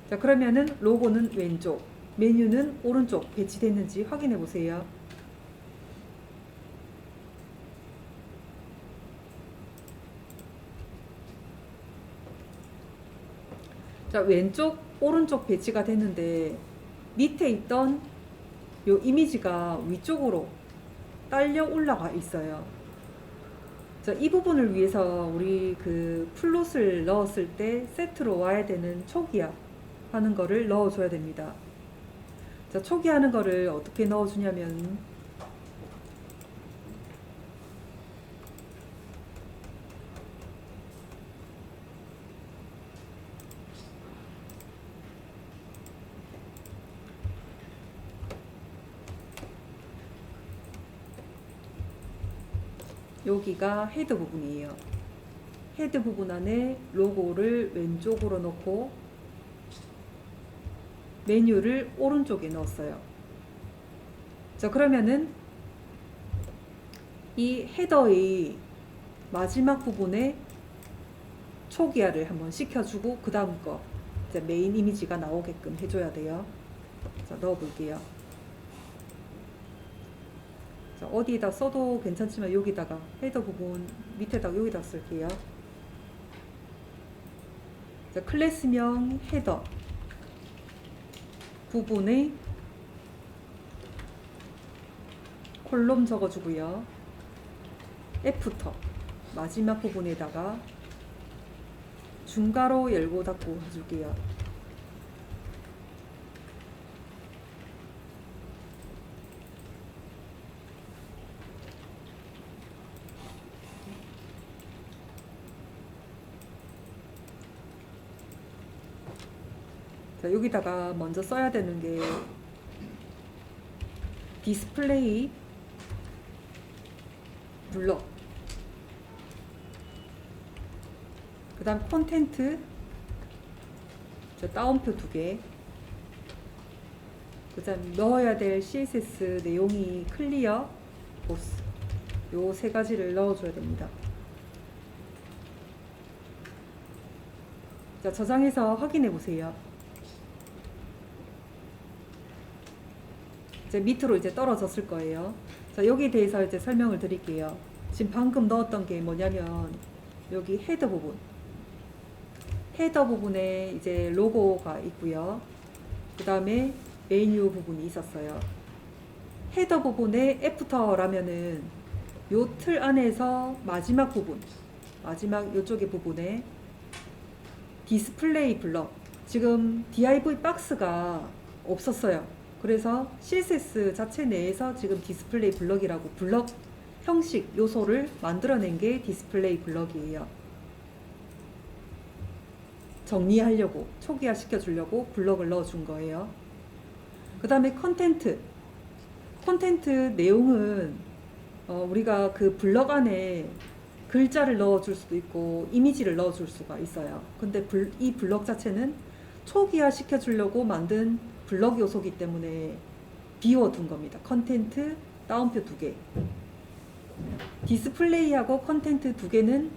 A: 자, 그러면은 로고는 왼쪽, 메뉴는 오른쪽 배치됐는지 확인해 보세요. 자, 왼쪽, 오른쪽 배치가 됐는데 밑에 있던 요 이미지가 위쪽으로 딸려 올라가 있어요. 자, 이 부분을 위해서 우리 그 플롯을 넣었을 때 세트로 와야 되는 초기화 하는 거를 넣어줘야 됩니다. 자, 초기화하는 거를 어떻게 넣어주냐면 여기가 헤드 부분이에요. 헤드 부분 안에 로고를 왼쪽으로 넣고 메뉴를 오른쪽에 넣었어요. 자, 그러면은 이 헤더의 마지막 부분에 초기화를 한번 시켜주고 그 다음 거 이제 메인 이미지가 나오게끔 해줘야 돼요. 자, 넣어볼게요. 자, 어디에다 써도 괜찮지만 여기다가 헤더 부분 밑에다가 여기다 쓸게요. 자, 클래스명 헤더 부분에 콜롬 적어주고요. 애프터 마지막 부분에다가 중괄호 열고 닫고 해줄게요. 자, 여기다가 먼저 써야 되는 게 디스플레이 블럭, 그 다음 콘텐트, 저 따옴표 2개, 그 다음 넣어야 될 CSS 내용이 클리어, 보스, 요 3가지를 넣어줘야 됩니다. 자, 저장해서 확인해 보세요. 이제 밑으로 이제 떨어졌을 거예요. 자, 여기에 대해서 이제 설명을 드릴게요. 지금 방금 넣었던 게 뭐냐면 여기 헤더 부분, 헤더 부분에 이제 로고가 있고요. 그 다음에 메뉴 부분이 있었어요. 헤더 부분에 애프터라면은 요 틀 안에서 마지막 부분, 마지막 요쪽의 부분에 디스플레이 블럭, 지금 div 박스가 없었어요. 그래서 CSS 자체 내에서 지금 디스플레이 블럭이라고 블럭 형식 요소를 만들어낸 게 디스플레이 블럭이에요. 정리하려고, 초기화 시켜주려고 블럭을 넣어준 거예요. 그 다음에 컨텐트 내용은 우리가 그 블럭 안에 글자를 넣어줄 수도 있고 이미지를 넣어줄 수가 있어요. 근데 이 블럭 자체는 초기화 시켜주려고 만든 블럭 요소기 때문에 비워둔 겁니다. 컨텐트 따옴표 2개, 디스플레이하고 컨텐트 2개는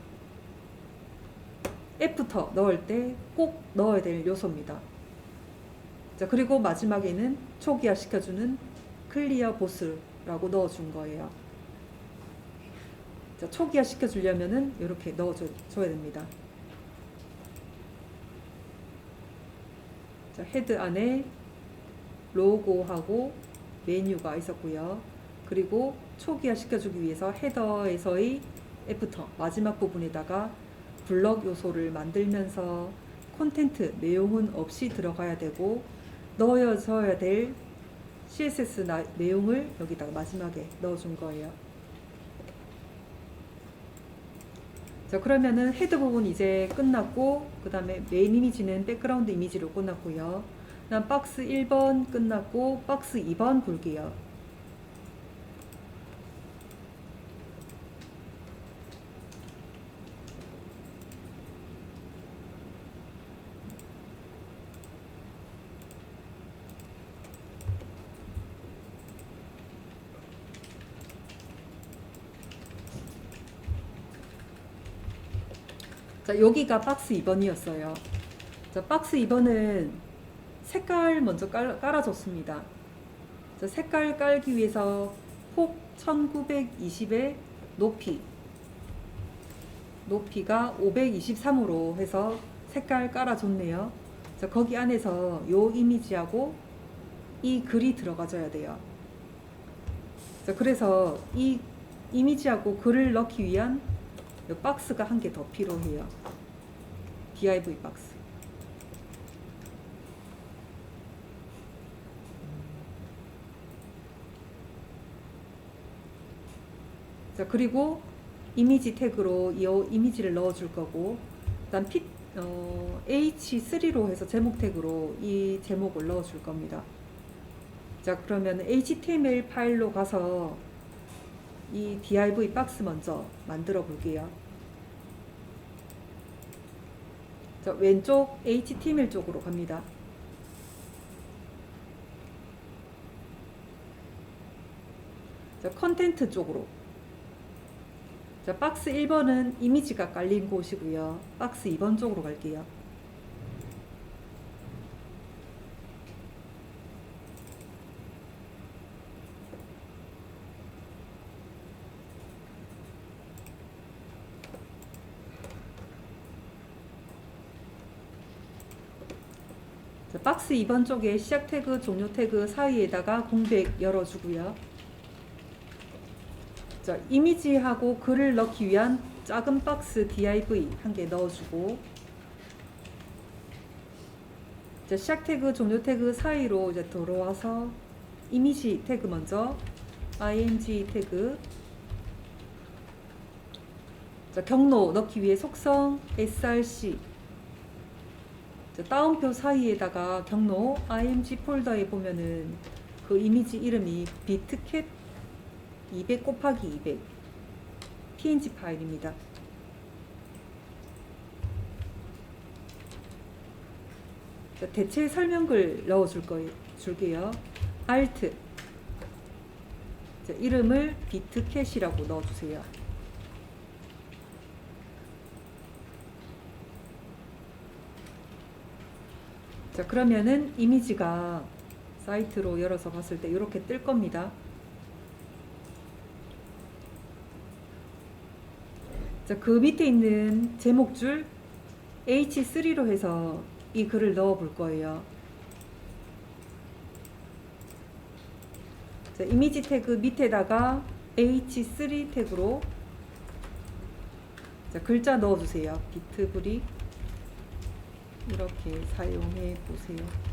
A: 애프터 넣을 때 꼭 넣어야 될 요소입니다. 자, 그리고 마지막에는 초기화 시켜주는 클리어 보스라고 넣어준 거예요. 자, 초기화 시켜주려면은 이렇게 넣어줘야 됩니다. 자, 헤드 안에 로고하고 메뉴가 있었고요. 그리고 초기화 시켜주기 위해서 헤더에서의 애프터 마지막 부분에다가 블럭 요소를 만들면서 콘텐트 내용은 없이 들어가야 되고 넣어줘야 될 CSS 내용을 여기다가 마지막에 넣어준 거예요. 자, 그러면은 헤드 부분 이제 끝났고, 그 다음에 메인 이미지는 백그라운드 이미지로 끝났고요. 그다음 박스 1번 끝났고 박스 2번 볼게요. 자, 여기가 박스 2번이었어요. 자, 박스 2번은 색깔 먼저 깔아줬습니다. 자, 색깔 깔기 위해서 폭 1920의 높이가 523으로 해서 색깔 깔아줬네요. 자, 거기 안에서 요 이미지하고 이 글이 들어가줘야 돼요. 자, 그래서 이 이미지하고 글을 넣기 위한 요 박스가 한 개 더 필요해요. div 박스. 자, 그리고 이미지 태그로 이 이미지를 넣어줄 거고, 그다음 H3로 해서 제목 태그로 이 제목을 넣어줄 겁니다. 자, 그러면 HTML 파일로 가서 이 div 박스 먼저 만들어 볼게요. 자, 왼쪽 HTML 쪽으로 갑니다. 자, 컨텐트 쪽으로. 자, 박스 1번은 이미지가 깔린 곳이고요. 박스 2번 쪽으로 갈게요. 자, 박스 2번 쪽에 시작 태그, 종료 태그 사이에다가 공백 열어주고요. 자, 이미지하고 글을 넣기 위한 작은 박스 div 한 개 넣어주고, 자, 시작 태그, 종료 태그 사이로 이제 들어와서 이미지 태그 먼저 img 태그, 자, 경로 넣기 위해 속성 src, 자, 따옴표 사이에다가 경로 img 폴더에 보면은 그 이미지 이름이 비트캣 200 곱하기 200 png 파일입니다. 자, 대체 설명글 줄게요. alt, 자, 이름을 비트캣이라고 넣어주세요. 자, 그러면은 이미지가 사이트로 열어서 봤을 때 이렇게 뜰 겁니다. 자, 그 밑에 있는 제목줄 H3로 해서 이 글을 넣어 볼 거예요. 자, 이미지 태그 밑에다가 H3 태그로 자, 글자 넣어주세요. 비트브릭 이렇게 사용해 보세요.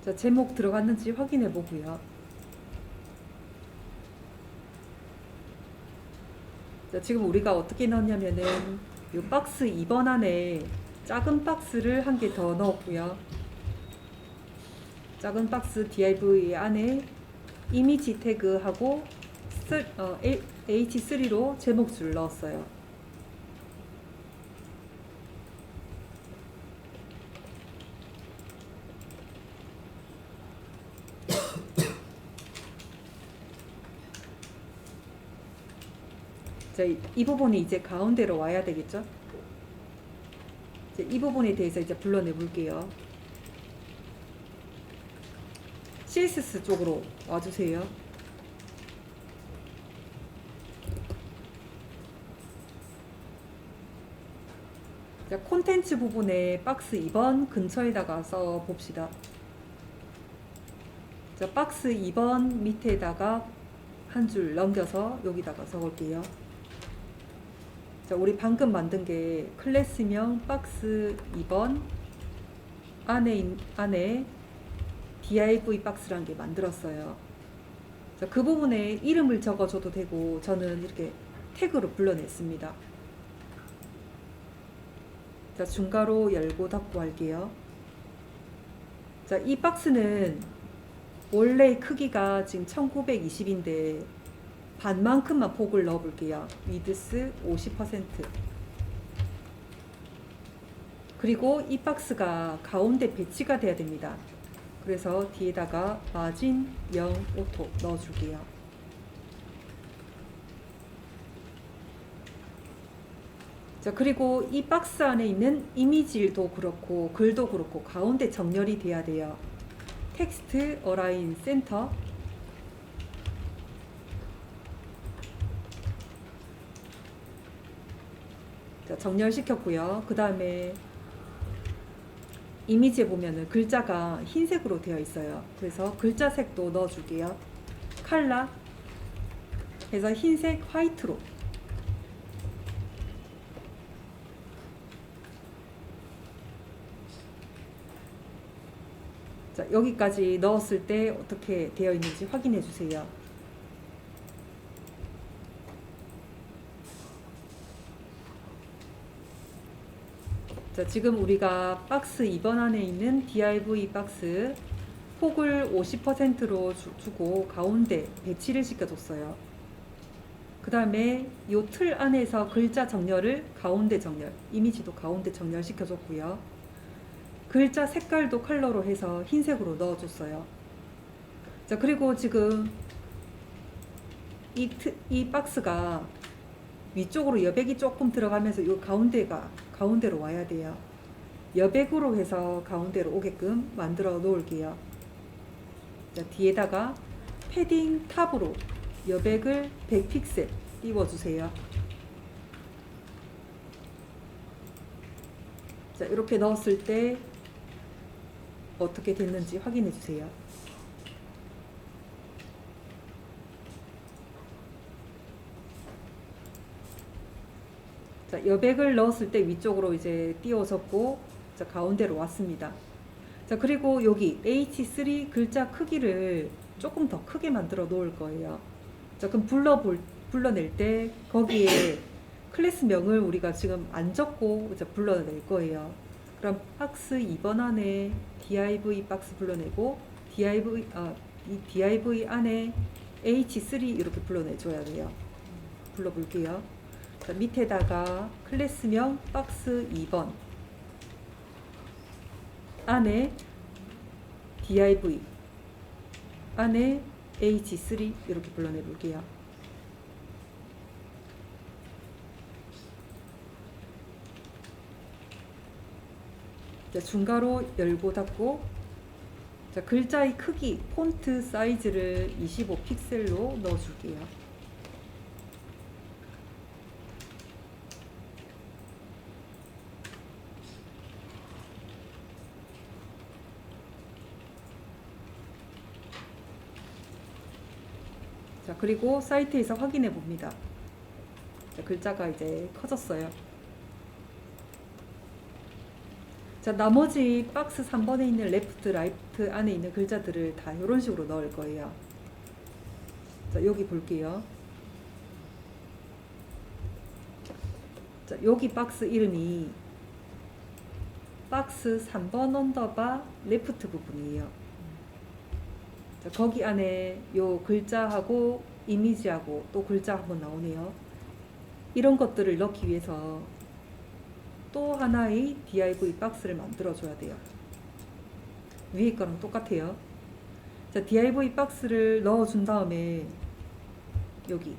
A: 자, 제목 들어갔는지 확인해 보고요. 자, 지금 우리가 어떻게 넣었냐면은 이 박스 2번 안에 작은 박스를 한 개 더 넣었고요. 작은 박스 div 안에 이미지 태그하고 H3로 제목줄 넣었어요. 자, 이 부분이 이제 가운데로 와야 되겠죠? 이 부분에 대해서 이제 불러내 볼게요. CSS 쪽으로 와주세요. 자, 콘텐츠 부분에 박스 2번 근처에다가 써 봅시다. 자, 박스 2번 밑에다가 한 줄 넘겨서 여기다가 적을게요. 자, 우리 방금 만든 게 클래스명 박스 2번 안에 div 박스라는 게 만들었어요. 자, 그 부분에 이름을 적어줘도 되고 저는 이렇게 태그로 불러냈습니다. 자, 중괄호 열고 닫고 할게요. 자, 이 박스는 원래 크기가 지금 1920인데 반만큼만 폭을 넣어 볼게요. 위드스 50%. 그리고 이 박스가 가운데 배치가 돼야 됩니다. 그래서 뒤에다가 마진 0 오토 넣어 줄게요. 자, 그리고 이 박스 안에 있는 이미지도 그렇고 글도 그렇고 가운데 정렬이 돼야 돼요. 텍스트 어라인 센터. 자, 정렬시켰고요. 그 다음에 이미지에 보면은 글자가 흰색으로 되어 있어요. 그래서 글자 색도 넣어 줄게요. 컬러 해서 흰색 화이트로. 자, 여기까지 넣었을 때 어떻게 되어 있는지 확인해 주세요. 자, 지금 우리가 박스 2번 안에 있는 div 박스 폭을 50%로 주고 가운데 배치를 시켜줬어요. 그 다음에 이 틀 안에서 글자 정렬을 가운데 정렬, 이미지도 가운데 정렬 시켜줬고요. 글자 색깔도 컬러로 해서 흰색으로 넣어줬어요. 자, 그리고 지금 이 박스가 위쪽으로 여백이 조금 들어가면서 이 가운데로 와야 돼요. 여백으로 해서 가운데로 오게끔 만들어 놓을게요. 자, 뒤에다가 패딩 탑으로 여백을 100픽셀 띄워주세요. 자, 이렇게 넣었을 때 어떻게 됐는지 확인해 주세요. 자, 여백을 넣었을 때 위쪽으로 이제 띄워졌고, 자, 가운데로 왔습니다. 자, 그리고 여기 H3 글자 크기를 조금 더 크게 만들어 놓을 거예요. 자, 그럼 불러낼 때 거기에 클래스명을 우리가 지금 안 적고 이제 불러낼 거예요. 그럼 박스 2번 안에 div 박스 불러내고 이 div 안에 H3 이렇게 불러내줘야 돼요. 불러볼게요. 자, 밑에다가 클래스명 박스 2번 안에 div 안에 H3 이렇게 불러내 볼게요. 자, 중괄호 열고 닫고 자, 글자의 크기, 폰트 사이즈를 25픽셀로 넣어줄게요. 자, 그리고 사이트에서 확인해 봅니다. 자, 글자가 이제 커졌어요. 자, 나머지 박스 3번에 있는 레프트, 라이트 안에 있는 글자들을 다 이런 식으로 넣을 거예요. 자, 여기 볼게요. 자, 여기 박스 이름이 박스 3번 언더바 레프트 부분이에요. 자, 거기 안에 요 글자하고 이미지하고 또 글자 한번 나오네요. 이런 것들을 넣기 위해서 또 하나의 div 박스를 만들어 줘야 돼요. 위에 거랑 똑같아요. 자, div 박스를 넣어 준 다음에 여기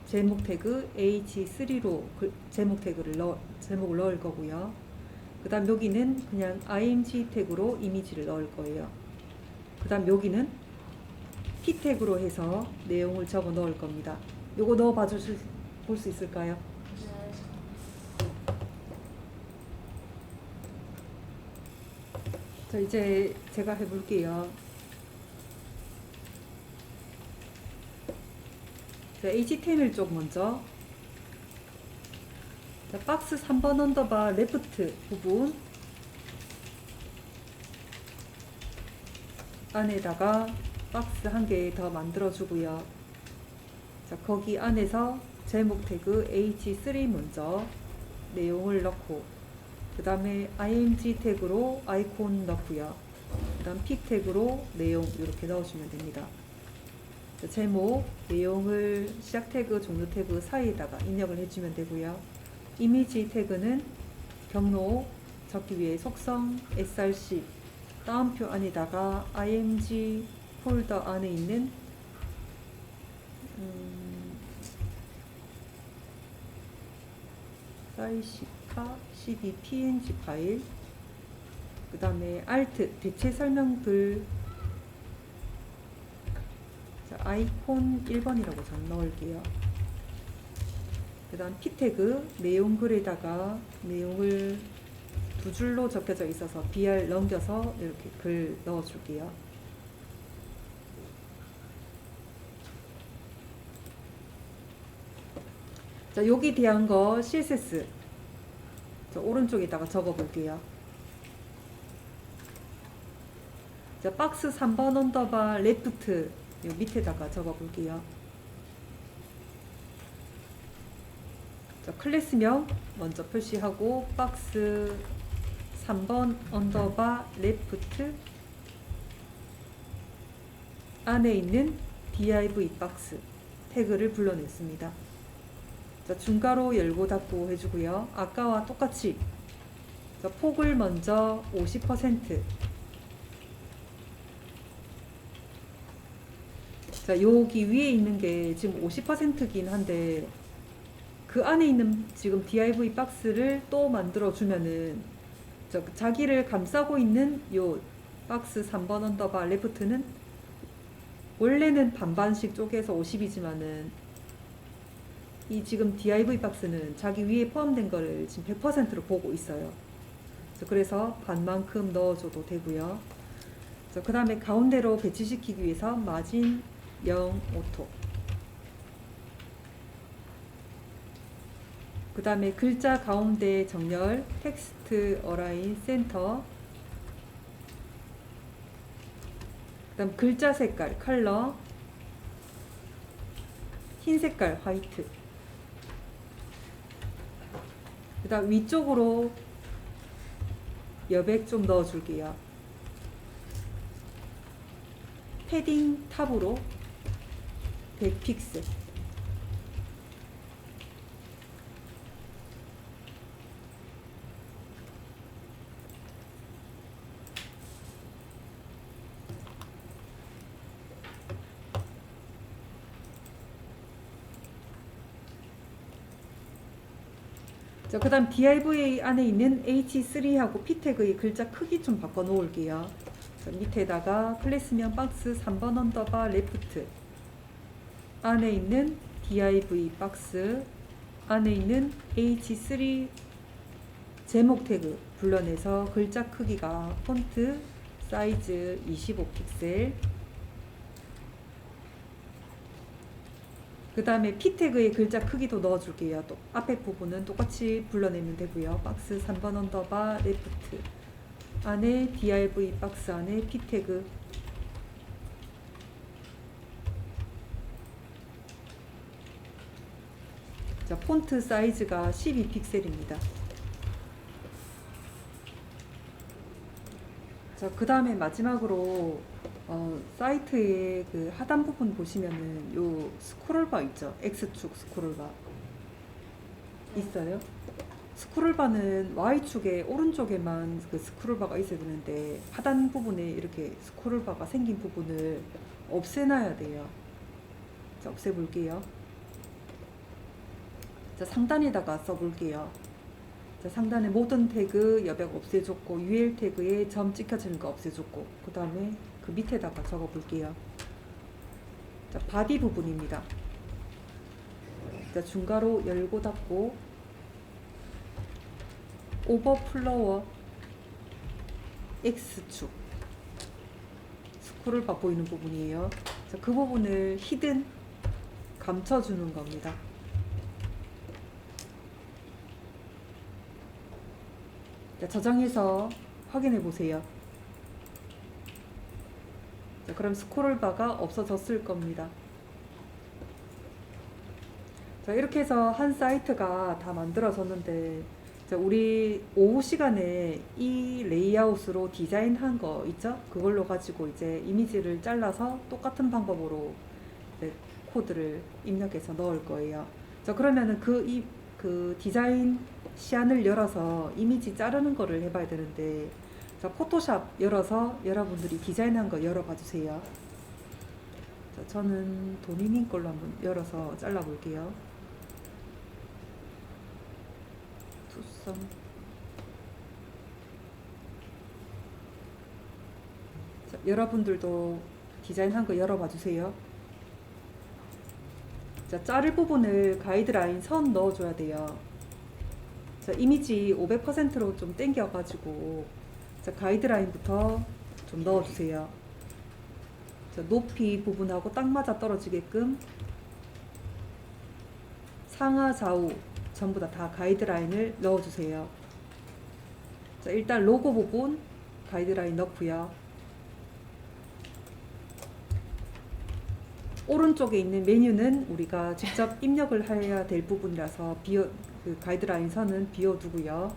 A: 제목 태그 h3로 제목을 넣을 거고요. 그 다음 여기는 그냥 img 태그로 이미지를 넣을 거예요. 그 다음 여기는 p 태그로 해서 내용을 적어 넣을 겁니다. 요거 넣어 볼 수 있을까요? 자, 이제 제가 해볼게요. 자, HTML 쪽 먼저. 자, 박스 3번 언더바 레프트 부분 안에다가 박스 한 개 더 만들어 주고요. 자, 거기 안에서 제목 태그 h3 먼저 내용을 넣고, 그 다음에 img 태그로 아이콘 넣고요. 그 다음 p 태그로 내용 이렇게 넣어주면 됩니다. 자, 제목, 내용을 시작 태그, 종료 태그 사이에다가 입력을 해주면 되고요. 이미지 태그는 경로 적기 위해 속성 src 따옴표 안에다가 img 폴더 안에 있는 사이시카 cd.png 파일, 그 다음에 alt 대체 설명글, 자, 아이콘 1번이라고 전 넣을게요. 그 다음 p 태그 내용글에다가 내용을 두 줄로 적혀져 있어서 br 넘겨서 이렇게 글 넣어 줄게요. 자, 여기 대한 거 CSS 자, 오른쪽에다가 적어 볼게요. 자, 박스 3번 언더바 레프트 요 밑에다가 적어 볼게요. 자, 클래스명 먼저 표시하고 박스 3번 언더바 레프트 안에 있는 div 박스 태그를 불러냈습니다. 자, 중괄호 열고 닫고 해주고요. 아까와 똑같이 자, 폭을 먼저 50%, 자, 여기 위에 있는 게 지금 50%긴 한데 그 안에 있는 지금 div 박스를 또 만들어 주면은 자기를 감싸고 있는 요 박스 3번 언더바 레프트는 원래는 반반씩 쪼개서 50이지만은 이 지금 div 박스는 자기 위에 포함된 거를 지금 100%로 보고 있어요. 그래서 반만큼 넣어줘도 되고요. 그 다음에 가운데로 배치시키기 위해서 마진 0 오토, 그 다음에 글자 가운데 정렬 텍스트 어라인 센터, 그 다음 글자 색깔 컬러 흰 색깔 화이트, 그 다음 위쪽으로 여백 좀 넣어 줄게요. 패딩 탑으로 100픽셀, 자, 그 다음 div 안에 있는 h3하고 p 태그의 글자 크기 좀 바꿔 놓을게요. 자, 밑에다가 클래스명 박스 3번 언더바 레프트, 안에 있는 div 박스, 안에 있는 h3 제목 태그 불러내서 글자 크기가 폰트 사이즈 25픽셀, 그 다음에 p 태그의 글자 크기도 넣어줄게요. 또 앞에 부분은 똑같이 불러내면 되고요. 박스 3번 언더바 레프트, 안에 div 박스 안에 p 태그, 자, 폰트 사이즈가 12픽셀입니다. 자, 그 다음에 마지막으로 사이트의 그 하단 부분 보시면은 요 스크롤바 있죠? X축 스크롤바 있어요. 스크롤바는 Y축의 오른쪽에만 그 스크롤바가 있어야 되는데 하단 부분에 이렇게 스크롤바가 생긴 부분을 없애놔야 돼요. 자, 없애볼게요. 자, 상단에다가 써볼게요. 자, 상단에 모든 태그 여백 없애줬고 UL 태그에 점 찍혀지는 거 없애줬고, 그 다음에 그 밑에다가 적어볼게요. 자, 바디 부분입니다. 자, 중괄호 열고 닫고 오버플로어 X축 스크롤바 보이는 부분이에요. 자, 그 부분을 히든 감춰주는 겁니다. 자, 저장해서 확인해 보세요. 자, 그럼 스크롤바가 없어졌을 겁니다. 자, 이렇게 해서 한 사이트가 다 만들어졌는데, 자, 우리 오후 시간에 이 레이아웃으로 디자인한 거 있죠? 그걸로 가지고 이제 이미지를 잘라서 똑같은 방법으로 이제 코드를 입력해서 넣을 거예요. 자, 그러면은 그 디자인 시안을 열어서 이미지 자르는 거를 해봐야 되는데, 자, 포토샵 열어서 여러분들이 디자인한 거 열어봐 주세요. 자, 저는 도니님 걸로 한번 열어서 잘라 볼게요. 투썸. 자, 여러분들도 디자인한 거 열어봐 주세요. 자, 자를 부분을 가이드라인 선 넣어줘야 돼요. 자, 이미지 500%로 좀 당겨가지고, 자, 가이드라인부터 좀 넣어주세요. 자, 높이 부분하고 딱 맞아 떨어지게끔 상하 좌우 전부 다 가이드라인을 넣어주세요. 자, 일단 로고 부분 가이드라인 넣고요. 오른쪽에 있는 메뉴는 우리가 직접 입력을 해야 될 부분이라서 그 가이드라인 선은 비워두고요.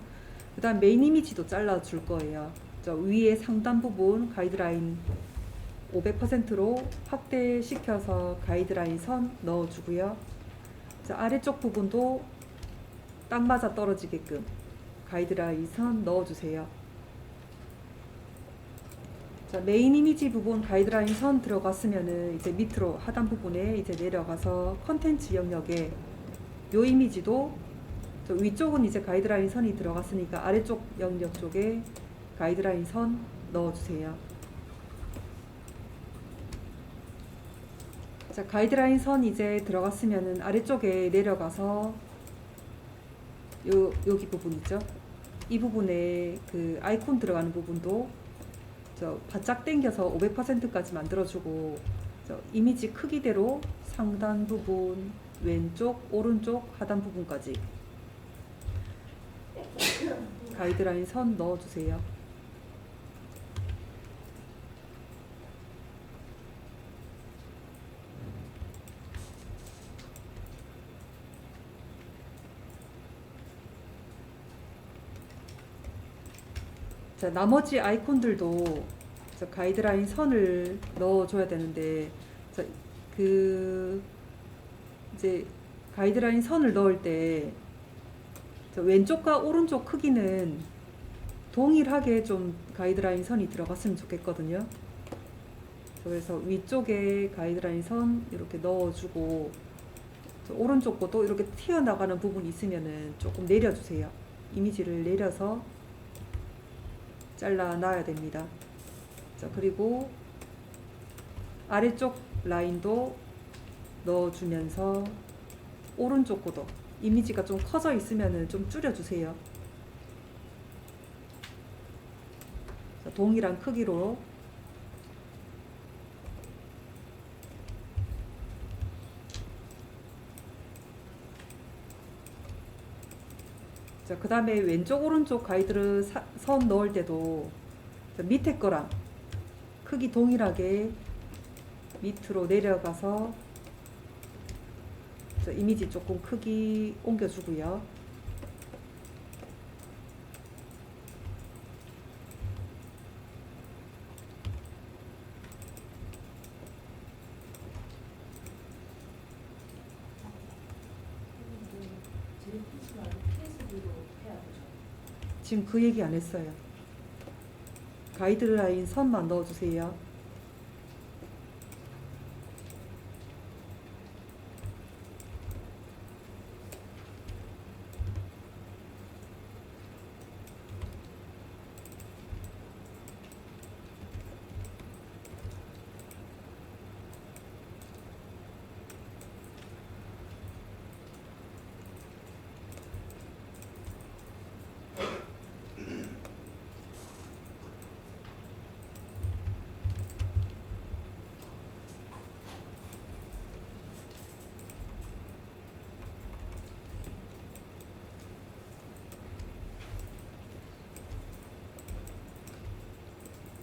A: 그 다음 메인 이미지도 잘라줄 거예요. 저 위에 상단 부분 가이드라인 500%로 확대시켜서 가이드라인 선 넣어주고요. 자, 아래쪽 부분도 딱 맞아 떨어지게끔 가이드라인 선 넣어주세요. 자, 메인 이미지 부분 가이드라인 선 들어갔으면은 이제 밑으로 하단 부분에 이제 내려가서 컨텐츠 영역에 요 이미지도 저 위쪽은 이제 가이드라인 선이 들어갔으니까 아래쪽 영역 쪽에 가이드라인 선 넣어주세요. 자, 가이드라인 선 이제 들어갔으면은 아래쪽에 내려가서 여기 부분 있죠? 이 부분에 그 아이콘 들어가는 부분도 저 바짝 당겨서 500%까지 만들어주고, 저 이미지 크기대로 상단 부분, 왼쪽, 오른쪽, 하단 부분까지 가이드라인 선 넣어주세요. 자, 나머지 아이콘들도 자, 가이드라인 선을 넣어줘야 되는데, 자, 이제 가이드라인 선을 넣을 때 왼쪽과 오른쪽 크기는 동일하게 좀 가이드라인 선이 들어갔으면 좋겠거든요. 그래서 위쪽에 가이드라인 선 이렇게 넣어주고, 오른쪽 것도 이렇게 튀어나가는 부분이 있으면은 조금 내려주세요. 이미지를 내려서 잘라 놔야 됩니다. 자, 그리고 아래쪽 라인도 넣어주면서 오른쪽 고도 이미지가 좀 커져 있으면 좀 줄여주세요. 자, 동일한 크기로 자, 그 다음에 왼쪽 오른쪽 가이드를 선 넣을 때도 자, 밑에 거랑 크기 동일하게 밑으로 내려가서 자, 이미지 조금 크기 옮겨주고요. 지금 그 얘기 안 했어요. 가이드라인 선만 넣어주세요.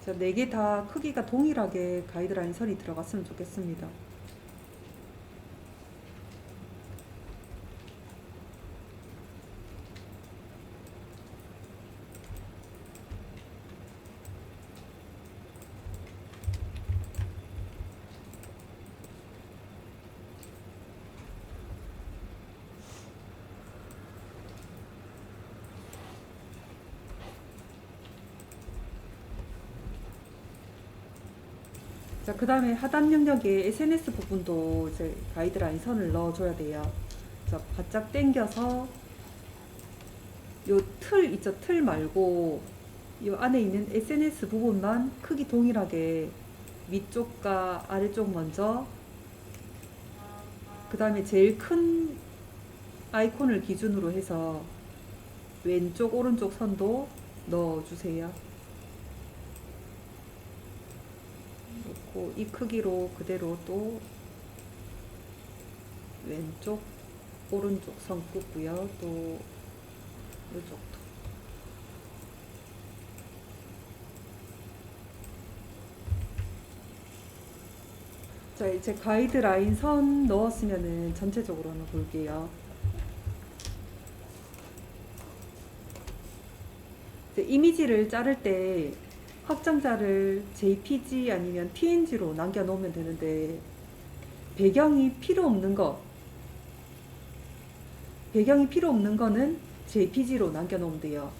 A: 자, 4개 다 크기가 동일하게 가이드라인 선이 들어갔으면 좋겠습니다. 자, 그 다음에 하단 영역에 SNS 부분도 이제 가이드라인 선을 넣어줘야 돼요. 자, 바짝 당겨서 요 틀 있죠? 틀 말고 요 안에 있는 SNS 부분만 크기 동일하게 위쪽과 아래쪽 먼저 그 다음에 제일 큰 아이콘을 기준으로 해서 왼쪽 오른쪽 선도 넣어주세요. 이 크기로 그대로 또 왼쪽 오른쪽 선 긋고요. 또 이쪽도 자, 이제 가이드라인 선 넣었으면은 전체적으로 한번 볼게요. 이제 이미지를 자를 때 확장자를 JPG 아니면 PNG로 남겨 놓으면 되는데 배경이 필요 없는 거는 JPG로 남겨 놓으면 돼요.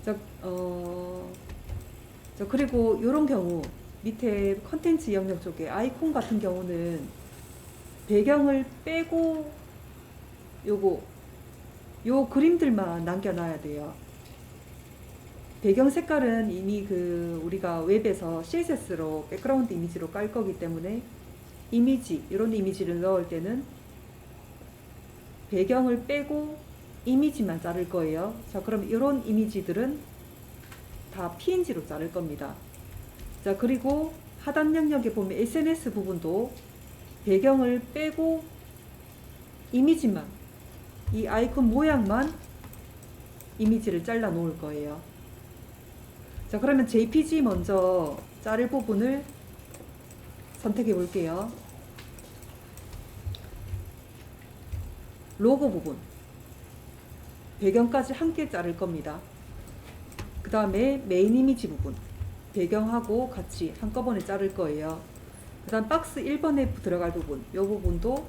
A: 자, 그리고 이런 경우 밑에 컨텐츠 영역 쪽에 아이콘 같은 경우는 배경을 빼고 요 그림들만 남겨놔야 돼요. 배경 색깔은 이미 우리가 웹에서 CSS로 백그라운드 이미지로 깔 거기 때문에 이런 이미지를 넣을 때는 배경을 빼고 이미지만 자를 거예요. 자, 그럼 이런 이미지들은 다 PNG로 자를 겁니다. 자, 그리고 하단 영역에 보면 SNS 부분도 배경을 빼고 이미지만, 이 아이콘 모양만 이미지를 잘라 놓을 거예요. 자, 그러면 JPG 먼저 자를 부분을 선택해 볼게요. 로고 부분 배경까지 함께 자를 겁니다. 그 다음에 메인 이미지 부분 배경하고 같이 한꺼번에 자를 거예요. 그 다음 박스 1번에 들어갈 부분 이 부분도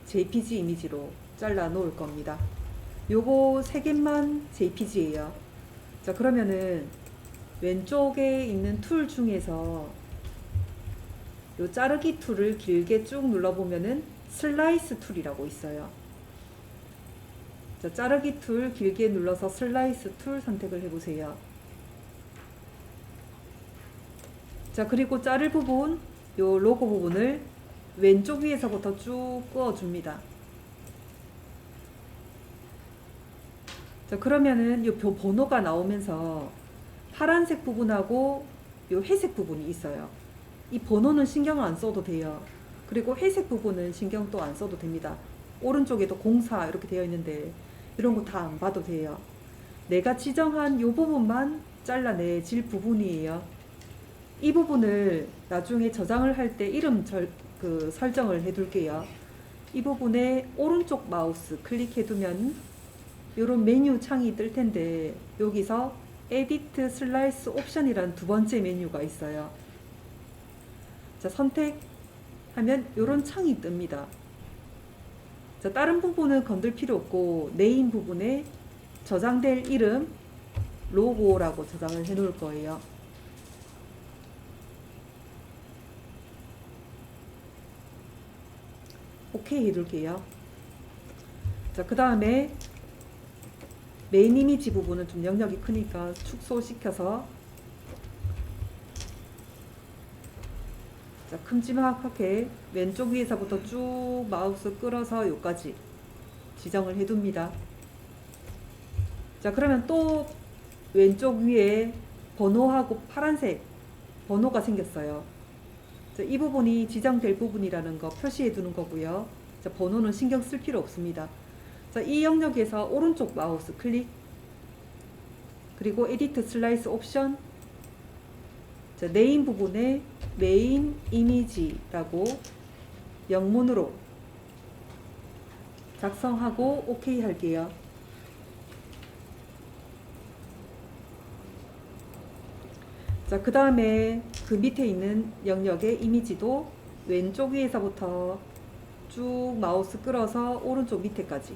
A: JPG 이미지로 잘라 놓을 겁니다. 요거 3개만 JPG예요. 자, 그러면은 왼쪽에 있는 툴 중에서 요 자르기 툴을 길게 쭉 눌러보면은 슬라이스 툴이라고 있어요. 자, 자르기 툴 길게 눌러서 슬라이스 툴 선택을 해보세요. 자, 그리고 자를 부분, 요 로고 부분을 왼쪽 위에서부터 쭉 그어줍니다. 자, 그러면은 요 번호가 나오면서 파란색 부분하고 요 회색 부분이 있어요. 이 번호는 신경을 안 써도 돼요. 그리고 회색 부분은 신경 또 안 써도 됩니다. 오른쪽에도 04 이렇게 되어 있는데 이런 거 다 안 봐도 돼요. 내가 지정한 요 부분만 잘라내질 부분이에요. 이 부분을 나중에 저장을 할 때 이름 설정을 해둘게요. 이 부분에 오른쪽 마우스 클릭해두면 이런 메뉴 창이 뜰 텐데 여기서 에디트 슬라이스 옵션이란 두 번째 메뉴가 있어요. 자, 선택하면 이런 창이 뜹니다. 자, 다른 부분은 건들 필요 없고 네임 부분에 저장될 이름 로고라고 저장을 해 놓을 거예요. 오케이 해둘게요. 자, 그 다음에 메인 이미지 부분은 좀 영역이 크니까 축소시켜서 자, 큼지막하게 왼쪽 위에서부터 쭉 마우스 끌어서 여기까지 지정을 해둡니다. 자, 그러면 또 왼쪽 위에 번호하고 파란색 번호가 생겼어요. 자, 이 부분이 지정될 부분이라는 거 표시해 두는 거고요. 자, 번호는 신경 쓸 필요 없습니다. 자, 이 영역에서 오른쪽 마우스 클릭, 그리고 에디트 슬라이스 옵션, 자, 네임 부분에 메인 이미지라고 영문으로 작성하고 오케이 할게요. 자, 그 다음에 그 밑에 있는 영역의 이미지도 왼쪽 위에서부터 쭉 마우스 끌어서 오른쪽 밑에까지.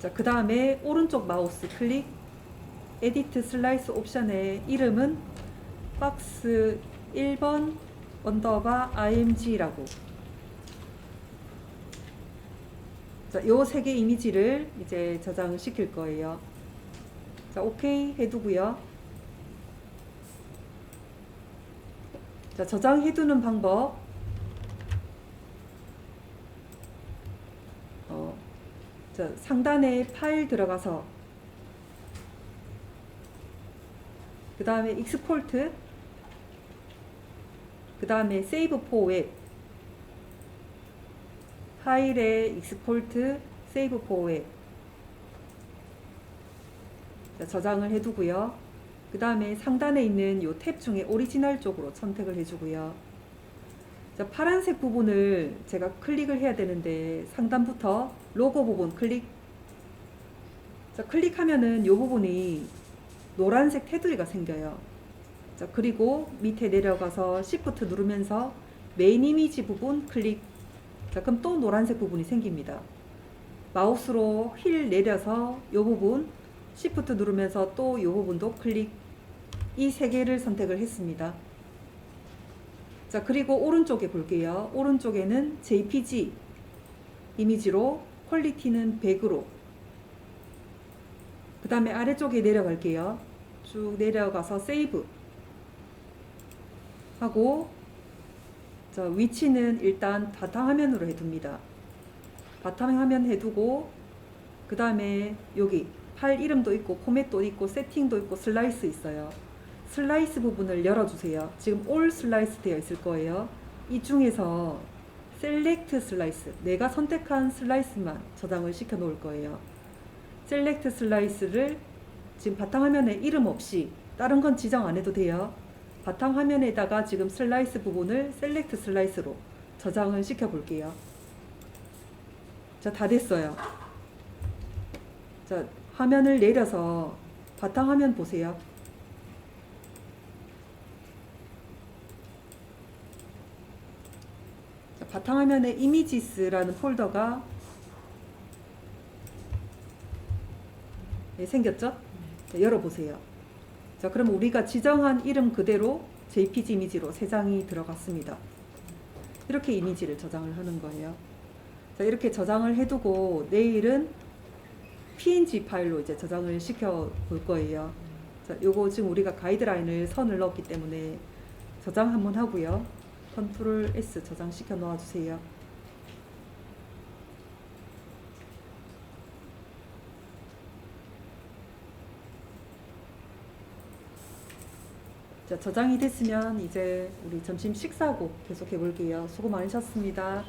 A: 자, 그 다음에 오른쪽 마우스 클릭, 에디트 슬라이스 옵션의 이름은 박스 1번 언더바 img라고. 자, 요 세 개 이미지를 이제 저장을 시킬 거예요. 자, 오케이 해두고요. 자, 저장해두는 방법. 자, 상단에 파일 들어가서 그 다음에 익스포트, 그 다음에 세이브 포 웹, 파일에 익스포트, 세이브 포 웹. 자, 저장을 해두고요. 그 다음에 상단에 있는 이 탭 중에 오리지널 쪽으로 선택을 해주고요. 자, 파란색 부분을 제가 클릭을 해야 되는데 상단부터 로고 부분 클릭. 자, 클릭하면은 이 부분이 노란색 테두리가 생겨요. 자, 그리고 밑에 내려가서 Shift 누르면서 메인 이미지 부분 클릭. 자, 그럼 또 노란색 부분이 생깁니다. 마우스로 휠 내려서 이 부분 Shift 누르면서 또 이 부분도 클릭. 이 세 개를 선택을 했습니다. 자, 그리고 오른쪽에 볼게요. 오른쪽에는 JPG 이미지로 퀄리티는 100으로. 그 다음에 아래쪽에 내려갈게요. 쭉 내려가서 세이브 하고, 자, 위치는 일단 바탕화면으로 해둡니다. 바탕화면 해두고, 그 다음에 여기 파일 이름도 있고 포맷도 있고 세팅도 있고 슬라이스 있어요. 슬라이스 부분을 열어주세요. 지금 올 슬라이스 되어 있을 거예요. 이 중에서 셀렉트 슬라이스, 내가 선택한 슬라이스만 저장을 시켜 놓을 거예요. 셀렉트 슬라이스를 지금 바탕화면에 이름 없이, 다른 건 지정 안 해도 돼요. 바탕화면에다가 지금 슬라이스 부분을 셀렉트 슬라이스로 저장을 시켜 볼게요. 자, 다 됐어요. 자, 화면을 내려서 바탕화면 보세요. 자, 바탕화면에 이미지스라는 폴더가 생겼죠? 자, 열어보세요. 자, 그럼 우리가 지정한 이름 그대로 JPG 이미지로 3장이 들어갔습니다. 이렇게 이미지를 저장을 하는 거예요. 자, 이렇게 저장을 해두고 내일은 PNG 파일로 이제 저장을 시켜 볼 거예요. 자, 요거 지금 우리가 가이드라인을 선을 넣었기 때문에 저장 한번 하고요. 컨트롤 S 저장시켜 놓아 주세요. 자, 저장이 됐으면 이제 우리 점심 식사하고 계속해 볼게요. 수고 많으셨습니다.